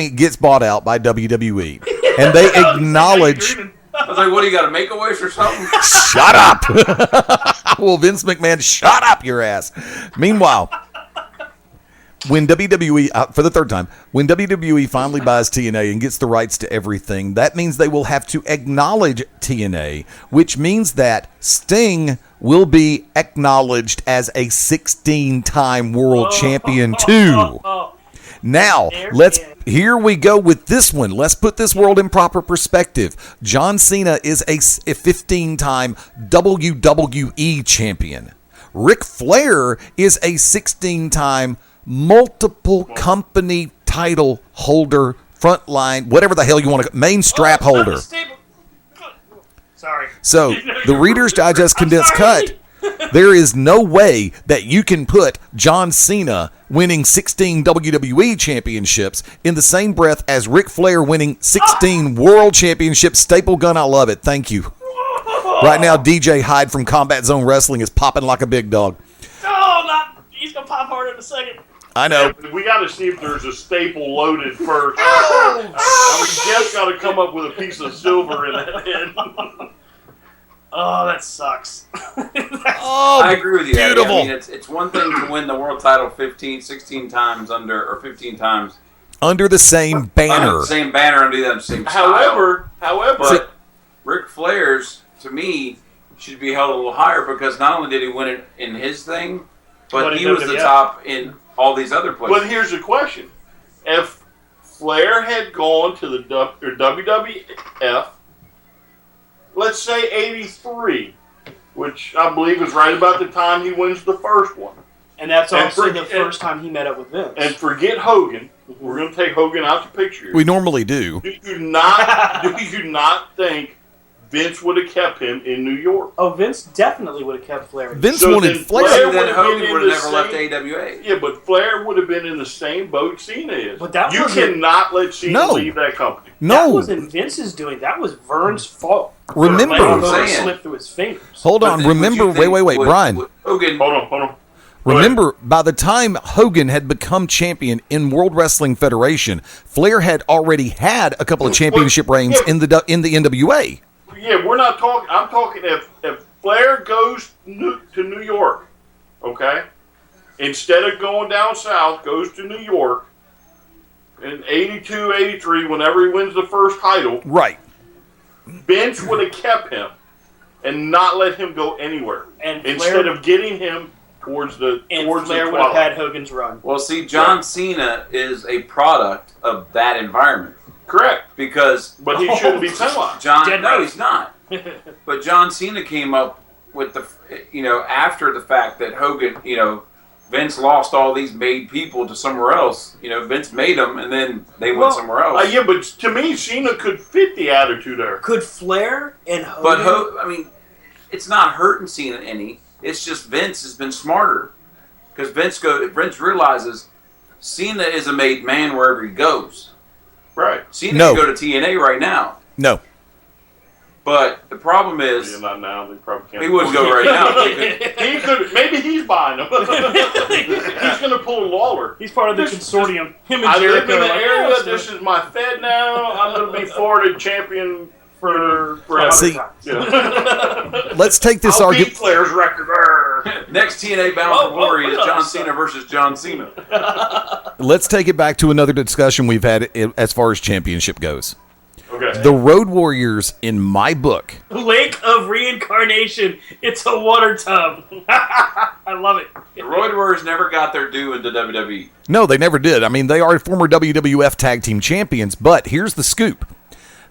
gets bought out by WWE, and they acknowledge... I was like, what, do you got a Make-A-Wish or something? Shut up! Well, Vince McMahon, shut up your ass. Meanwhile, when WWE, for the third time, when WWE finally buys TNA and gets the rights to everything, that means they will have to acknowledge TNA, which means that Sting will be acknowledged as a 16-time world champion too. Now, here we go with this one. Let's put this world in proper perspective. John Cena is a 15-time WWE champion. Ric Flair is a 16-time multiple company title holder, frontline, whatever the hell you want to, main strap holder. Sorry. So, the Reader's Digest condensed cut. There is no way that you can put John Cena winning 16 WWE championships in the same breath as Ric Flair winning 16 world championships. Staple gun, I love it. Thank you. Right now, DJ Hyde from Combat Zone Wrestling is popping like a big dog. He's going to pop hard in a second. I know. We got to see if there's a staple loaded first. Jeff's got to come up with a piece of silver in it. Oh, that sucks. Oh, I agree with you. Eddie. beautiful. I mean, it's one thing to win the world title 15, 16 times or 15 times under the same banner. Same banner under the same style. However, but Ric Flair's, to me, should be held a little higher because not only did he win it in his thing, but he was the top in all these other places. But here's the question. If Flair had gone to the WWF, let's say 83, which I believe is right about the time he wins the first one. And that's also the first time he met up with Vince. And forget Hogan. We're going to take Hogan out the picture. We normally do. Do you not think Vince would have kept him in New York? Oh, Vince definitely would have kept Flair. Vince wanted Flair. Then Hogan would have never left AWA. Yeah, but Flair would have been in the same boat Cena is. But that you cannot let Cena leave that company. No. That wasn't Vince's doing. That was Vern's fault. Remember. Hogan slipped through his fingers. Hold on. Remember. Wait, Brian. Hogan. Hold on. Remember, by the time Hogan had become champion in World Wrestling Federation, Flair had already had a couple of championship reigns in the NWA. Yeah, we're not talking. I'm talking if Flair goes to New York, okay, instead of going down south, goes to New York in 82, 83, whenever he wins the first title. Right. Vince would have kept him and not let him go anywhere. And instead of getting him towards the Flair would have had Hogan's run. Well, see, John Cena is a product of that environment. Correct. But he shouldn't be penalized. He's not. But John Cena came up with after the fact that Hogan, Vince lost all these made people to somewhere else. Vince made them, and then they went somewhere else. Yeah, but to me, Cena could fit the attitude there. Could Flair and Hogan? But it's not hurting Cena any. It's just Vince has been smarter because Vince realizes Cena is a made man wherever he goes. Right. Cena can go to TNA right now. No. But the problem is, not now. They probably can't. He wouldn't go right now. He could. Maybe he's buying them. He's going to pull a Lawler. He's part of the consortium. Him and I live Jericho in the area. "Yeah, This is my Fed now. I'm going to be Florida champion forever. See, let's take this I'll argument. beat Flair's record. Next TNA Bound for Glory is John Cena versus John Cena. Let's take it back to another discussion we've had as far as championship goes. Okay. The Road Warriors, in my book, Lake of Reincarnation. It's a water tub. I love it. The Road Warriors never got their due into WWE. No, they never did. I mean, they are former WWF Tag Team Champions, but here's the scoop.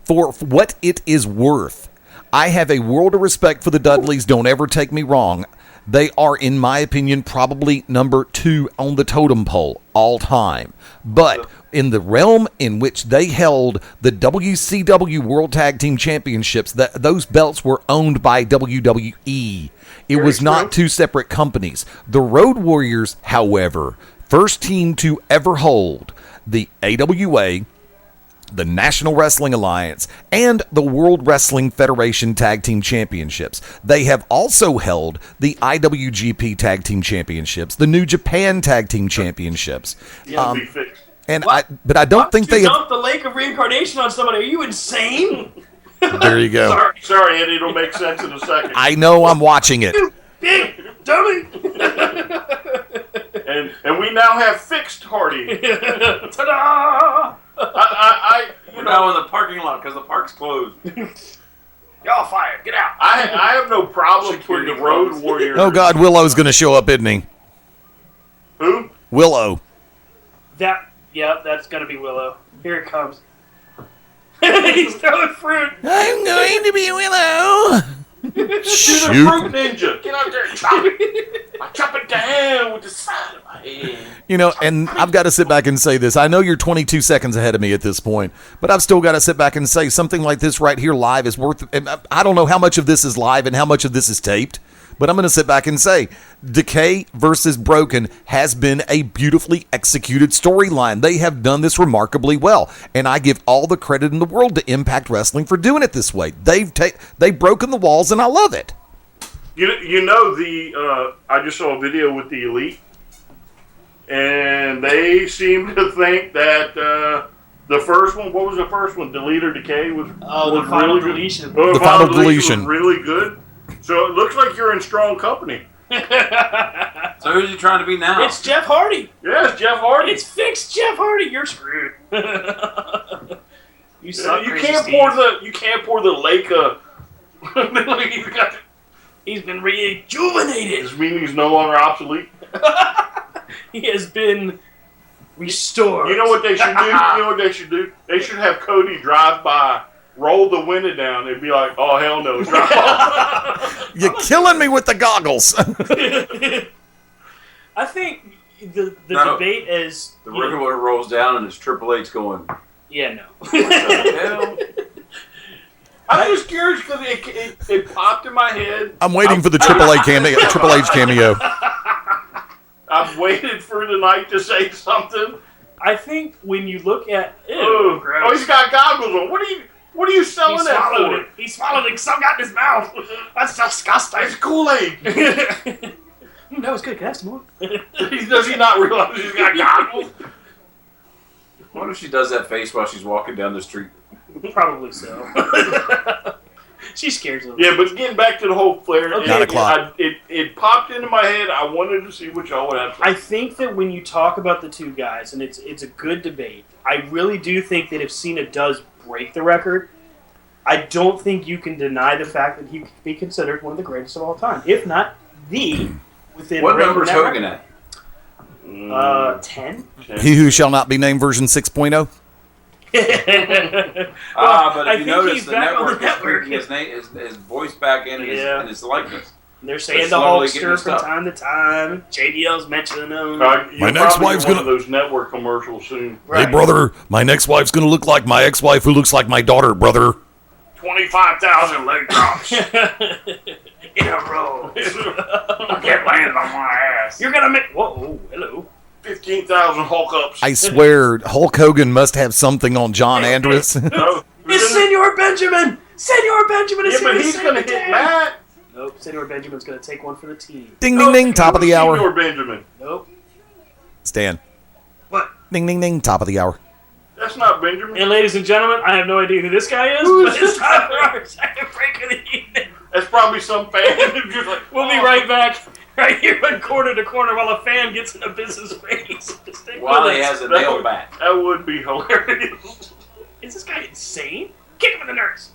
For what it is worth, I have a world of respect for the Dudleys. Don't ever take me wrong. They are, in my opinion, probably number 2 on the totem pole all time. But in the realm in which they held the WCW World Tag Team Championships, those belts were owned by WWE. It was not two separate companies. The Road Warriors, however, first team to ever hold the AWA, the National Wrestling Alliance, and the World Wrestling Federation Tag Team Championships. They have also held the IWGP Tag Team Championships, the New Japan Tag Team Championships. But I don't think they dumped the Lake of Reincarnation on somebody. Are you insane? There you go. Sorry, Eddie. It'll make sense in a second. I know. I'm watching it. You big dummy. And we now have fixed Hardy. Ta-da! We're now in the parking lot because the park's closed. Y'all fired. Get out. I have no problem with the Road Warriors. Oh, God. Willow's going to show up, isn't he? Who? Willow. That's going to be Willow. Here it comes. He's throwing fruit. I'm going to be Willow. Shoot a fruit ninja. Get out there and chop it. I chop it down with the side of my hand. And I've got to sit back and say this. I know you're 22 seconds ahead of me at this point, but I've still got to sit back and say something like this right here live is worth. I don't know how much of this is live and how much of this is taped, but I'm going to sit back and say Decay versus Broken has been a beautifully executed storyline. They have done this remarkably well, and I give all the credit in the world to Impact Wrestling for doing it this way. They've broken the walls, and I love it. I just saw a video with the Elite, and they seem to think that the first one, what was the first one? Delete or Decay was the final deletion. The final deletion was really good. So it looks like you're in strong company. So who's he trying to be now? It's Jeff Hardy. Yes, Jeff Hardy. It's fixed Jeff Hardy. You're screwed. You suck. You Crazy can't Steve. pour the lake of. He's been rejuvenated. Does mean he's no longer obsolete? He has been restored. You know what they should do? They should have Cody drive by, roll the window down, and be like, "Oh hell no, drive off." You're killing me with the goggles. I think the debate is the regular rolls down and it's Triple H going. Yeah, no. What the hell? I'm just curious because it popped in my head. I'm waiting for the Triple H cameo. I've waited for the night to say something. I think when you look at Oh, he's got goggles on. What are you selling that for? He swallowed it. Some got in his mouth. That's disgusting. It's Kool-Aid. That was good. Can I have some more? Does he not realize he's got goggles? I wonder if she does that face while she's walking down the street. Probably so. She scares him. Yeah, but getting back to the whole Flair, Okay. 9 o'clock. It popped into my head. I wanted to see what y'all would have to say. I think that when you talk about the two guys, and it's a good debate, I really do think that if Cena does break the record, I don't think you can deny the fact that he could be considered one of the greatest of all time, if not the within. What number is Hogan at? 10. He who shall not be named version 6.0. But I if you think notice, he's the back on network the is network. bringing his voice back in and his likeness. They're saying They're the slowly getting Hulkster his from stuff. time to time. JDL's mentioning them. You'll next probably wife's get one gonna- of those network commercials soon. Hey, brother, my next wife's going to look like my ex-wife who looks like my daughter, brother. 25,000 leg drops In a row. I can't land on my ass. You're gonna make. Whoa, hello. 15,000 Hulk ups. I swear, Hulk Hogan must have something on John Andrus. No, It's Senor Benjamin. Senor Benjamin is yeah, here but to he's save gonna the hit day. Matt. Nope, Senor Benjamin's gonna take one for the team. Ding, ding, ding, top of the hour. Senor Benjamin. Nope. Stan. What? Ding, ding, ding, top of the hour. That's not Benjamin. And ladies and gentlemen, I have no idea who this guy is, Who but is it's this time for guy? our second break of the evening. That's probably some fan who's just like, We'll be right back, right here on Corner to Corner, while a fan gets in a business race. Just stick While with he us. has a nail bat. That would be hilarious. Is this guy insane? Kick him in the nurse.